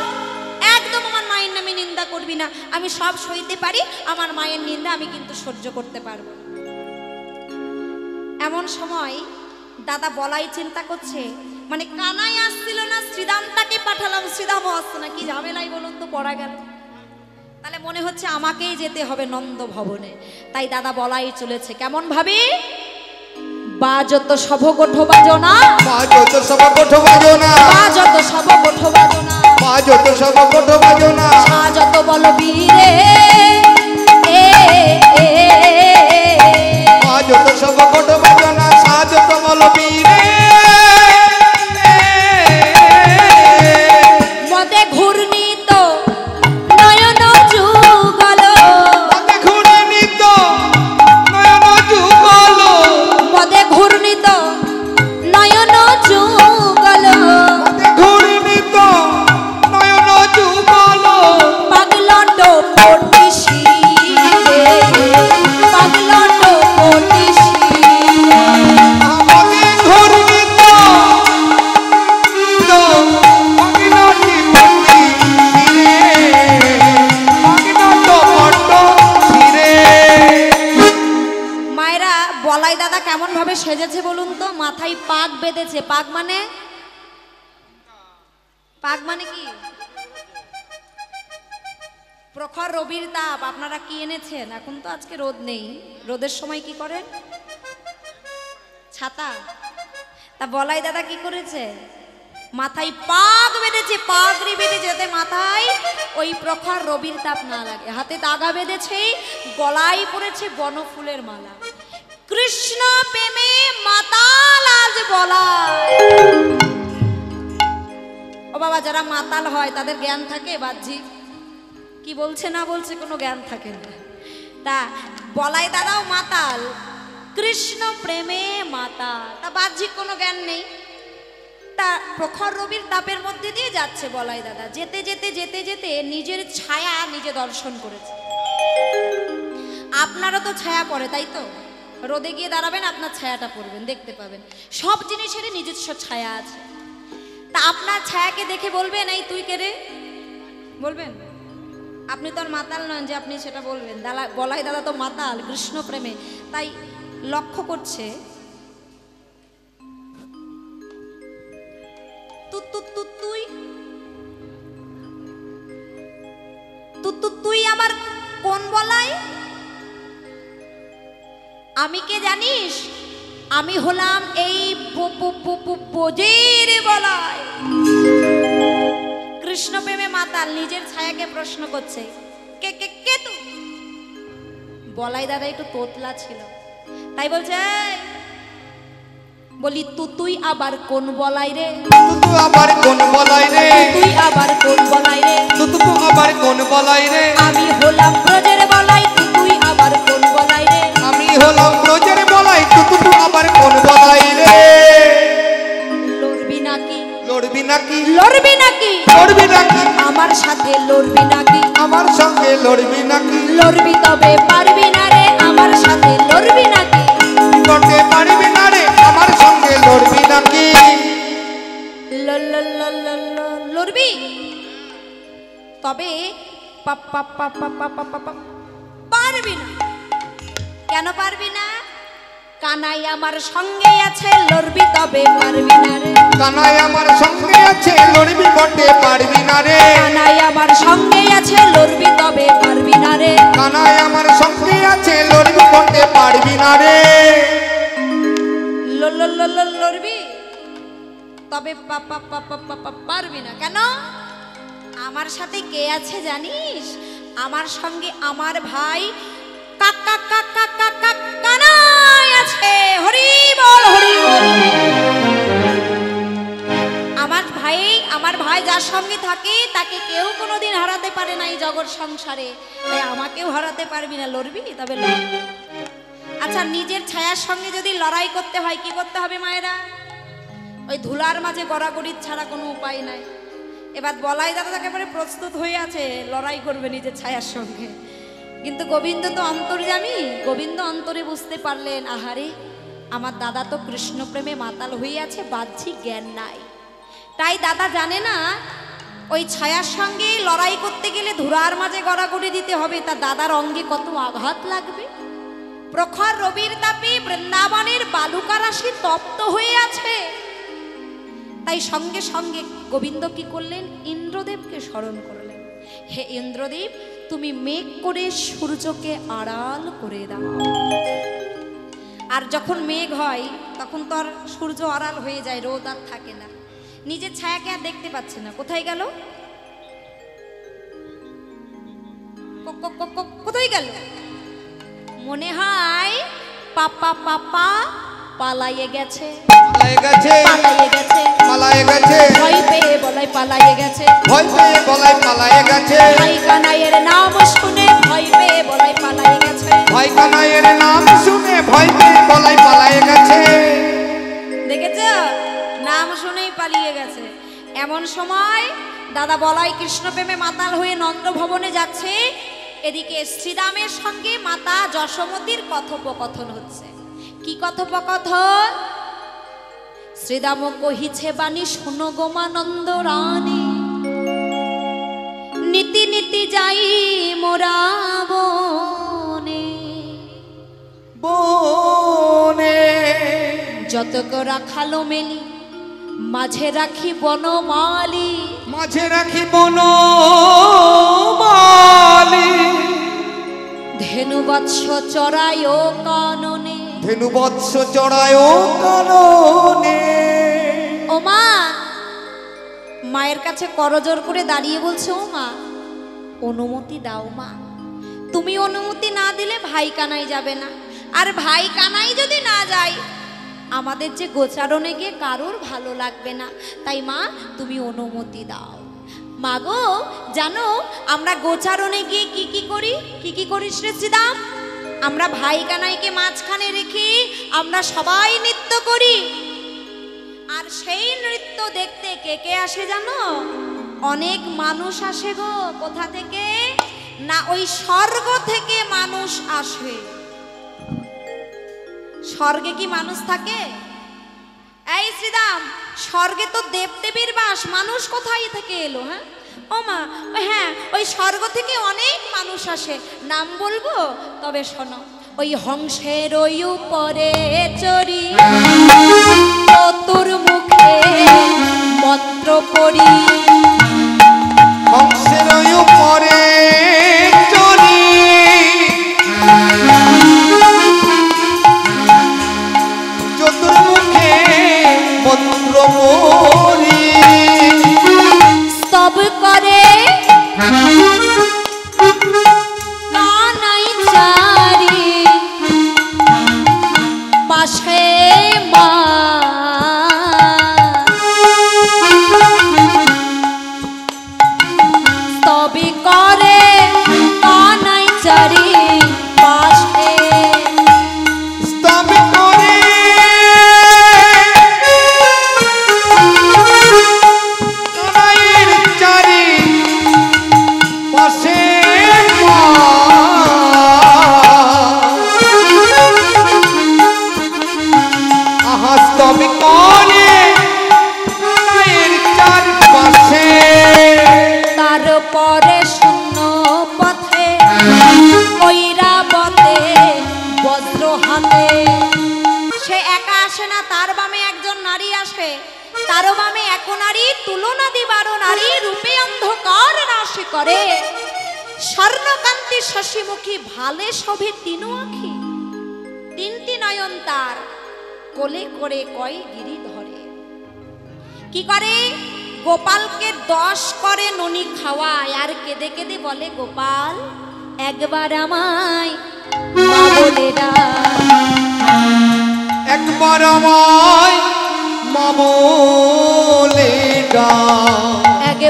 Speaker 1: একদম আমার মায়ের নামে নিন্দা করবি না, আমি সব সইতে পারি, আমার মায়ের নিন্দা আমি কিন্তু সহ্য করতে পারবো। এমন সময় দাদা বলাই চিন্তা করছে, মানে কানাই আসছিল না, শ্রীদামটাকে পাঠালাম, শ্রীদামও আসছে না, কি ঝামেলাই বলুন তো পড়া গেল। তাহলে মনে হচ্ছে আমাকেই যেতে হবে নন্দ ভবনে। তাই দাদা বলাই চলেছে কেমন ভাবে, বাজত সভ গোঠ বাজনা,
Speaker 2: বাজত সব গোঠ বাজনা,
Speaker 1: বাজত সভ গোঠ বাজনা,
Speaker 2: বাজত সব গোঠ বাজনা,
Speaker 1: সাজত বল বীরে
Speaker 2: বাজত সব গোঠ বাজনা, সাজত বল বীরে
Speaker 1: মদে ঘূর্ণিত নয়ন যুগল,
Speaker 2: মদে ঘূর্ণিত নয়ন যুগল,
Speaker 1: মদে ঘূর্ণিত নয়ন যুগল,
Speaker 2: মদে ঘূর্ণিত নয়ন যুগল,
Speaker 1: পাগলট পটিশি রে, পাগলট পটিশি,
Speaker 2: মদে ঘূর্ণিত অগ্নটি পটি শিরে, অগ্নত পট্ট শিরে।
Speaker 1: মায়েরা বলাই দাদা কেমন ভাবে সেজেছে বলুন তো, মাথায় পাগ বেঁধেছে। পাগ মানে, পাগ মানে কি? প্রখর রবির তাপ, আপনারা কি এনেছেন? এখন তো আজকে রোদ নেই, রোদের সময় কি করেন? ছাতা। তা বলাই দাদা কি করেছে? মাথায় পাগ বেঁধেছে, পাগড়ি বেঁধেছে যাতে মাথায় ওই প্রখর রবির তাপ না লাগে। হাতে দাগা বেঁধেছে, গলায় পড়েছে বনফুলের মালা। কৃষ্ণ প্রেমে মাতাল আজ বলায়। ও বাবা, যারা মাতাল হয় তাদের জ্ঞান থাকে বাহ্যিক, কি বলছে না বলছে কোনো জ্ঞান থাকে না। তা বলাই দাদাও মাতাল, কৃষ্ণ প্রেমে মাতাল, তা বাহ্যিক কোনো জ্ঞান নেই। তা প্রখর রবির তাপের মধ্যে দিয়ে যাচ্ছে বলাই দাদা, যেতে যেতে যেতে যেতে নিজের ছায়া নিজে দর্শন করেছে। আপনারও তো ছায়া পড়ে, তাই তো? রোদে গিয়ে দাঁড়াবেন, আপনার ছায়াটা পড়বেন, দেখতে পাবেন সব জিনিসেরই নিজস্ব ছায়া আছে। তা আপনার ছায়াকে দেখে বলবেন এই তুই কে রে, বলবেন? আপনি তো আর মাতাল নন যে আপনি সেটা বলবেন। বলাই দাদা তো মাতাল কৃষ্ণ প্রেমে, তাই লক্ষ্য করছে তুই আমার কোন বলাই? আমি কে জানিস? আমি হলাম এই পোজের বলাই। কৃষ্ণ প্রেমে মাতাল নিজের ছায়াকে প্রশ্ন করছে, কে কে কে তুই? বলাই দাদা একটু তোতলা ছিল, তাই বলছে বলি তুই আবার কোন বলাই রে?
Speaker 2: তুই আবার কোন বলাই রে?
Speaker 1: তুই আবার কোন বলাই রে?
Speaker 2: তুই আবার কোন বলাই রে?
Speaker 1: আমি হলাম ব্রজের বলাই, তুই আবার কোন বলাই রে?
Speaker 2: আমি হলাম ব্রজের বলাই, তুই আবার কোন বলাই রে?
Speaker 1: লড়বি নাকি?
Speaker 2: লড়বি নাকি?
Speaker 1: লড়বি নাকি?
Speaker 2: লড়বি নাকি?
Speaker 1: আমার সাথে লড়বি নাকি?
Speaker 2: আমার সঙ্গে লড়বি নাকি?
Speaker 1: লড়বি তবে পারবি না রে, আমার সাথে লড়বি নাকি?
Speaker 2: করতে পারবি না রে, আমার সঙ্গে লড়বি নাকি?
Speaker 1: লড়বি তবে পারবি না। কেন পারবি না? কানাই আমার সঙ্গে আছে, লড়বি তবে পারবি না রে।
Speaker 2: কানাই আমার সঙ্গে আছে, লড়বি করতে পারবি না রে।
Speaker 1: কানাই আমার সঙ্গে আছে, লড়বি তবে পারবি না রে।
Speaker 2: কানাই আমার সঙ্গে আছে, লড়বি করতে পারবি না রে।
Speaker 1: লড়বি তবে পারবি না। কেন? আমার সাথে কে আছে জানিস? আমার সঙ্গে আমার ভাই কানাই আছে। হরি বল হরি বল। আমার ভাই যার যার সঙ্গে থাকে তাকে কেউ কোনোদিন হারাতে পারে না এই জগৎ সংসারে, তাই আমাকেও হারাতে পারবি না, লড়বি? তবে লড়। আচ্ছা, নিজের ছায়ার সঙ্গে যদি লড়াই করতে হয় কি করতে হবে মায়েরা? ওই ধুলার মাঝে গড়াগড়ির ছাড়া কোনো উপায় নাই। এবার বলাই দাদা একেবারে প্রস্তুত হয়ে আছে, লড়াই করবে নিজের ছায়ার সঙ্গে। কিন্তু গোবিন্দ তো অন্তর্যামী, গোবিন্দ অন্তরে বুঝতে পারলেন, আহারে আমার দাদা তো কৃষ্ণ প্রেমে মাতাল হয়ে আছে, বাহ্যিক জ্ঞান নাই। তাই দাদা জানে না ওই ছায়ার সঙ্গে লড়াই করতে গেলে ধুলার মাঝে গড়াগড়ি দিতে হবে, তা দাদার অঙ্গে কত আঘাত লাগবে। প্রখর রবির তাপে বৃন্দাবনের বালুকা রাশি তপ্ত হয়ে আছে। তাই সঙ্গে সঙ্গে গোবিন্দ কি করলেন? ইন্দ্রদেবকে স্মরণ করলেন। হে ইন্দ্রদেব, তুমি মেঘ করে সূর্যকে আড়াল করে দাও। আর যখন মেঘ হয় তখন তো আর সূর্য আড়াল হয়ে যায়, রোদ আর থাকে না, নিজের ছায়াকে আর দেখতে পাচ্ছে না। কোথায় গেল? কোথায় গেল? মনে হয় পাপা পাপা পালাইয়ে গেছে,
Speaker 2: পালায়ে গেছে,
Speaker 1: পালাইয়ে গেছে,
Speaker 2: পালায়ে গেছে,
Speaker 1: ভয় পেয়ে বলাই পালাইয়ে গেছে,
Speaker 2: ভয় পেয়ে বলাই পালায়ে গেছে,
Speaker 1: ভাই কানাইয়ের নাম শুনে ভয় পেয়ে বলাই পালাইয়ে গেছে,
Speaker 2: ভাই কানাইয়ের নাম শুনে ভয় পেয়ে বলাই পালায়ে গেছে।
Speaker 1: দেখেছ, নাম শুনেই পালিয়ে গেছে। এমন সময় দাদা বলাই কৃষ্ণ প্রেমে মাতাল হয়ে নন্দ ভবনে যাচ্ছে, এদিকে শ্রীরামের সঙ্গে মাতা যশোমতীর কথোপকথন হচ্ছে। কি কথোপকথন? শ্রীরাম কহিছে বাণী শোনো গোমানন্দ রানী, নীতি নীতি যাই মোরা বনে,
Speaker 2: বনে
Speaker 1: যত রাখালো মেলি মাঝে রাখি বনমালী,
Speaker 2: মাঝে রাখি বনমালী,
Speaker 1: ধেনু বৎস চড়ায় ও কাননে,
Speaker 2: ধেনু বৎস চড়ায় ও কাননে।
Speaker 1: ও মা, মায়ের কাছে করজোর করে দাঁড়িয়ে বলছে, ও মা অনুমতি দাও মা, তুমি অনুমতি না দিলে ভাই কানাই যাবে না, আর ভাই কানাই যদি না যায় আমাদের যে গোচারণে গিয়ে কারোর ভালো লাগবে না, তাই মা তুমি অনুমতি দাও। মা গো, জানো আমরা গোচারণে গিয়ে কি কি করি? কি কি করিস রে শ্রীরাম? আমরা ভাই কানাইকে মাঝখানে রেখে আমরা সবাই নৃত্য করি। আর সেই নৃত্য দেখতে কে কে আসে জানো? অনেক মানুষ আসে গো। কোথা থেকে? না ওই স্বর্গ থেকে মানুষ আসে। স্বর্গে কি মানুষ থাকে? এই শ্রীরাম, স্বর্গে তো দেবদেবীর বাস, মানুষ কোথায় থেকে এলো? হ্যাঁ ও মা, হ্যাঁ ওই স্বর্গ থেকে অনেক মানুষ আসে, নাম বলবো? তবে শোনো, ওই হংসের ওই উপরে চড়ি চতুর্মুখে মন্ত্র পড়ি,
Speaker 2: হংসের উপরে চড়ি চতুর্মুখে মন্ত্র পড়ি,
Speaker 1: স্তব করে কানাই চারি পাশে মা, স্তবই করে কানাই চারি পাশে,
Speaker 2: স্তব করে কানাইয়ের চারি পাশে মা, আহা স্তব করে কানাইয়ের চার পাশে,
Speaker 1: তারপরে শূন্য পথে ঐরাবতে বজ্র হাতে। সে একা আসে না, তার বামে একজন নারী আসে, তার বামে এক নারী তুলনা দিবার নারী রূপে অন্ধকার রাশি করে, স্বর্ণকান্তি শশীমুখী ভালে শোভে তিন আঁখি, তিনটি নয়ন তার, কোলে করে কয় গিরি ধরে। কি করে? গোপালকে 10 করে ননি খাওয়ায়, আর কেঁদে কেঁদে বলে, গোপাল একবার আমায় মা বলে ডাক,
Speaker 2: একবার আমায় মা বলে ডাক,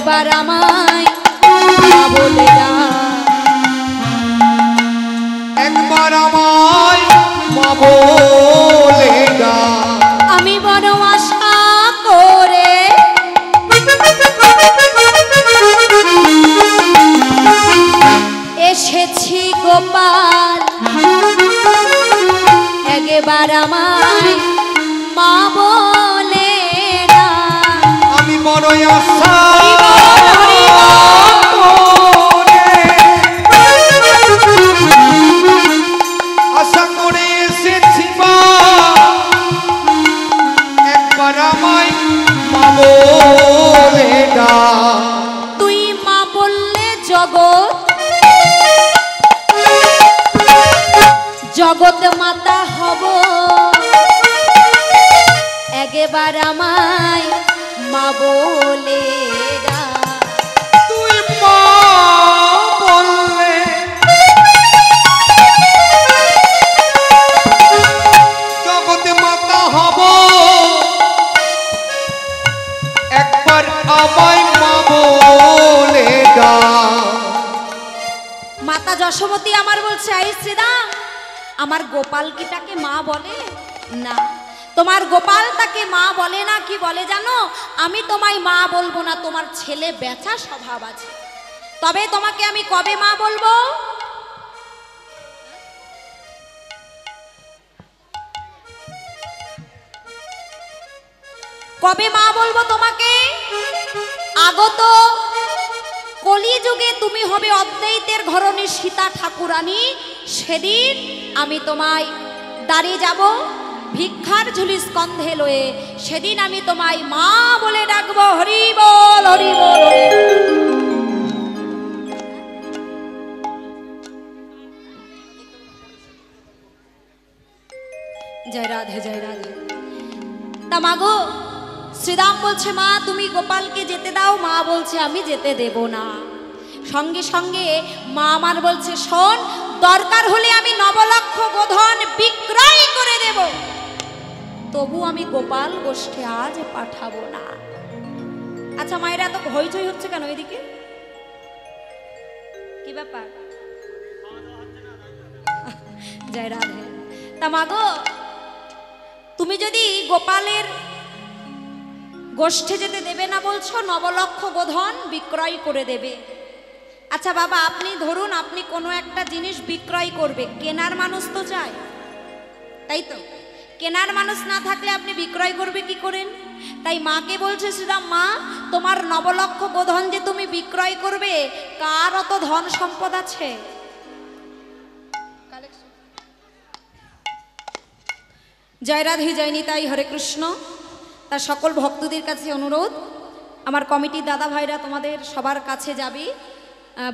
Speaker 1: একবার আমায় মা বলে ডাক,
Speaker 2: একবার আমায় মা বলে ডাক।
Speaker 1: আমি বড় আশা করে এসেছি গোপাল, একবার আমায় মা বলে ডাক।
Speaker 2: আমি বড় আশা আশা করে এসেছি মা, একবার আমায় মা বলে ডাক।
Speaker 1: তুই মা বললে জগৎ জগৎ মাতা হব, একবার আমায় মা বলে ডাক।
Speaker 2: তুই মা বললে জগৎ মাতা হব, একবার আমায় মা বলে ডাক।
Speaker 1: মাতা যশোমতী আমার বলছে, আই শ্রীরাম, আমার গোপাল কি তাকে মা বলে না? তোমার গোপাল তাকে মা বলে না, কি বলে জানো? আমি তোমায় মা বলবো না, তোমার ছেলে বেচা স্বভাব আছে, তবে তোমাকে আমি কবে মা বলবো? কবে মা বলবো তোমাকে? আগত কলিযুগে তুমি হবে অদ্বৈতের ঘরণী সীতা ঠাকুরানী, সেদিন আমি তোমায় দাঁড়িয়ে যাব ভিক্ষার ঝুলি স্কন্ধে লয়ে, সেদিন আমি তোমায় মা বলে ডাকবো। হরি বল, হরি বল, হরি বল। জয় রাধে, জয় রাধে। তা মাগো, শ্রীরাম বলছে মা তুমি গোপালকে যেতে দাও, মা বলছে আমি যেতে দেব না। সঙ্গে সঙ্গে মা আমার বলছে, শোন, দরকার হলে আমি 9 লক্ষ গোধন বিক্রয় করে দেব, তবু আমি গোপাল গোষ্ঠে আজ পাঠাবো না। আচ্ছা মায়েরা এত হইচই হচ্ছে কেন এদিকে? কি ব্যাপার? জয় রাধে। তা মাগো, তুমি যদি গোপালের গোষ্ঠে যেতে দেবে না বলছো, 9 লক্ষ গোধন বিক্রয় করে দেবে। আচ্ছা বাবা, আপনি ধরুন আপনি কোনো একটা জিনিস বিক্রয় করবে, কেনার মানুষ তো চাই, তাই তো? কেনার মানুষ না থাকলে আপনি বিক্রয় করবে কি করেন? তাই মাকে বলছে শ্রীরাম, মা তোমার 9 লক্ষ গোধন যে তুমি বিক্রয় করবে, কার অত ধন সম্পদ আছে? জয় রাধে, জয় নিতাই, হরে কৃষ্ণ। তার সকল ভক্তদের কাছে অনুরোধ, আমার কমিটির দাদা ভাইরা তোমাদের সবার কাছে যাবি,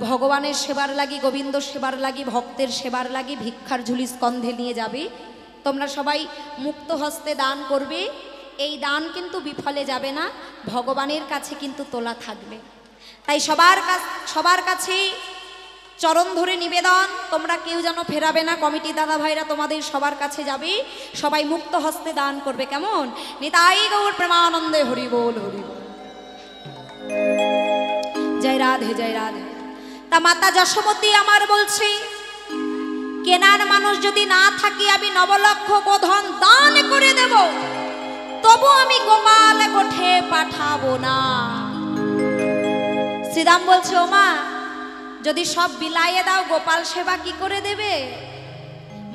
Speaker 1: ভগবানের সেবার লাগি, গোবিন্দ সেবার লাগি, ভক্তের সেবার লাগি ভিক্ষার ঝুলি স্কন্ধে নিয়ে যাবি। তোমরা সবাই মুক্ত হস্তে দান করবে, এই দান কিন্তু বিফলে যাবে না, ভগবানের কাছে কিন্তু তোলা থাকবে। তাই সবার কাছে চরণ ধরে নিবেদন, তোমরা কেউ যেন ফেরাবে না। কমিটি দাদা ভাইরা তোমাদের সবার কাছে যাবে, সবাই মুক্ত হস্তে দান করবে, কেমন? নিতাই গৌর প্রেমানন্দে, হরি বল, হরি বল। জয় রাধে, জয় রাধে। তা মাতা যশোমতী আমার বলছে, কেনার মানুষ যদি না থাকি আমি 9 লক্ষ গোধন দান করে দেব, তবু আমি গোপাল গোঠে পাঠাবো না। শ্রীরাম বলছে, ও মা, যদি সব বিলাইয়ে দাও গোপাল সেবা কি করে দেবে?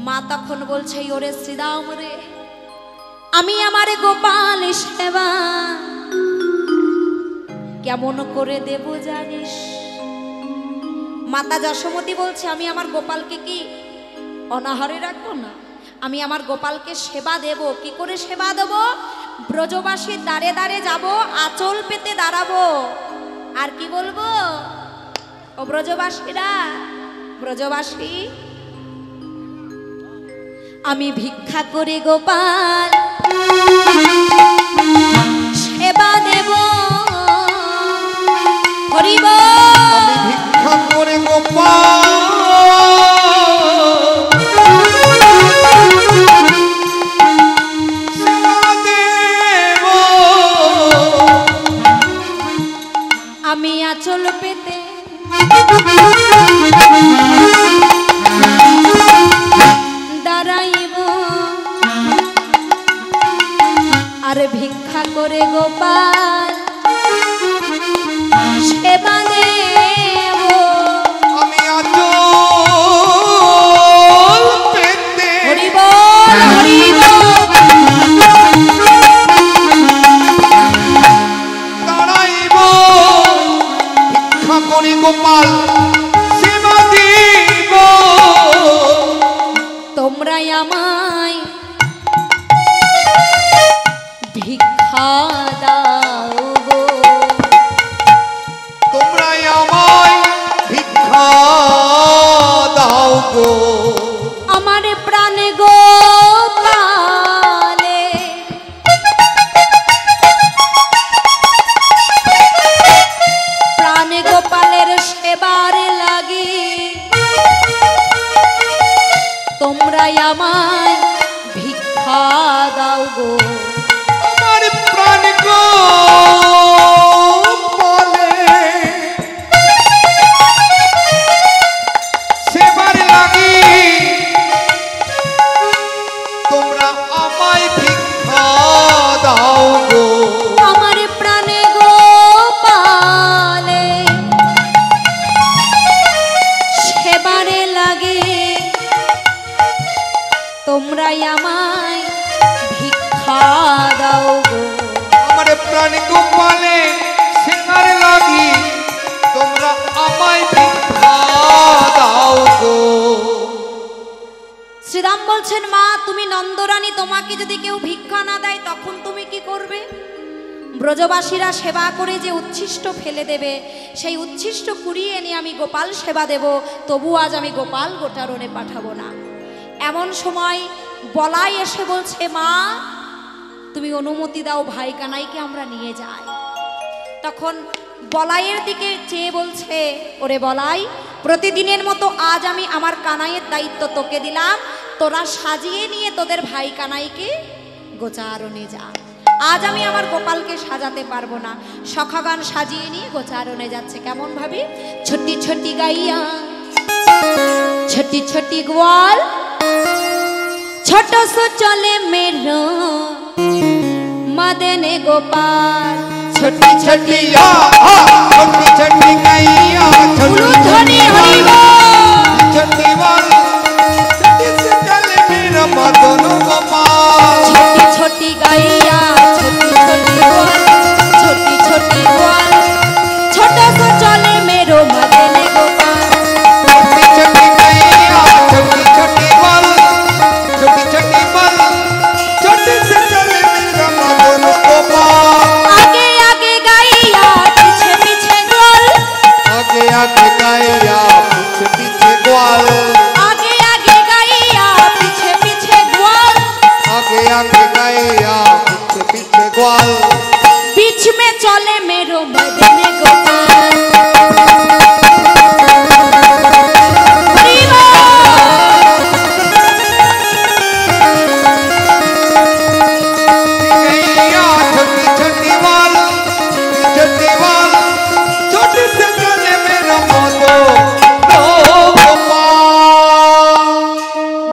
Speaker 1: মা তখন বলছে, ওরে শ্রীরাম রে, আমি আমার গোপাল সেবা কেমন করে দেব জানিস? মাতা যশোমতী বলছে, আমি আমার গোপালকে কি অনাহারে রাখবো না? আমি আমার গোপালকে সেবা দেব। কি করে সেবা দেব? ব্রজবাসীর দ্বারে দ্বারে যাব, আঁচল পেতে দাঁড়াবো, আর কি বলবো? ও ব্রজবাসীরা, ব্রজবাসী, আমি ভিক্ষা করে গোপাল সেবা দেব। হরি বল।
Speaker 2: আমি ভিক্ষা করে গোপাল সেবা দেব।
Speaker 1: আমি করে গোপাল সেবা দেব।
Speaker 2: আমি আচল পেতে
Speaker 1: হরি বল হরি বল।
Speaker 2: দাঁড়াইব ভিক্ষা করি গোপাল সেবা দিব।
Speaker 1: তোমরাই আমায় ভিক্ষা দাও গো।
Speaker 2: তোমরাই আমায় ভিক্ষা দাও গো।
Speaker 1: আমার প্রাণে গোপালে প্রাণে গোপালের সেবার লাগি তোমরাই আমায় ভিক্ষা দাও গো।
Speaker 2: আমার প্রাণ গোপালে সেবার লাগি তোমরা আমায় ভিক্ষা দাও গো।
Speaker 1: আমার প্রাণে গোপালে সেবারে লাগে তোমরাই আমায় ভিক্ষা দাও গো।
Speaker 2: আমার প্রাণ গোপালে সেবার লাগি তোমরা আমায় ভিক্ষা দাও গো।
Speaker 1: শ্রীরাম বলছেন মা তুমি নন্দরানী, তোমাকে যদি কেউ ভিক্ষা না দেয় তখন তুমি কি করবে? ব্রজবাসীরা সেবা করে যে উচ্ছিষ্ট ফেলে দেবে সেই উচ্ছিষ্ট কুড়িয়ে এনে আমি গোপাল সেবা দেব, তবু আজ আমি গোপাল গোটারণে পাঠাবো না। এমন সময় বলাই এসে বলছে মা তুমি অনুমতি দাও ভাই কানাইকে আমরা নিয়ে যাই। তখন বলাইয়ের দিকে চেয়ে বলছে ওরে বলাই, প্রতিদিনের মতো আজ আমি আমার কানাইয়ের দায়িত্ব তোকে দিলাম, তোরা সাজিয়ে নিয়ে তোদের ভাই কানাইকে গোচারণে যা। আজ আমি আমার গোপালকে সাজাতে পারবো না। সখাগান সাজিয়ে নিয়ে গোচারণে যাচ্ছে। কেমন ভাবি? ছোটি ছোটি গাইয়া ছোটি ছোটি গোয়াল ছোট সো চলে মেরো মদনে গোপাল।
Speaker 2: ছোটি ছোটি ছোটি ছোটি গাইয়া
Speaker 1: ধ্বনি হরি বল।
Speaker 2: ছোটি বল ছোটি সে চলে মেরা মদন গোপাল।
Speaker 1: ছোটি ছোটি গাইয়া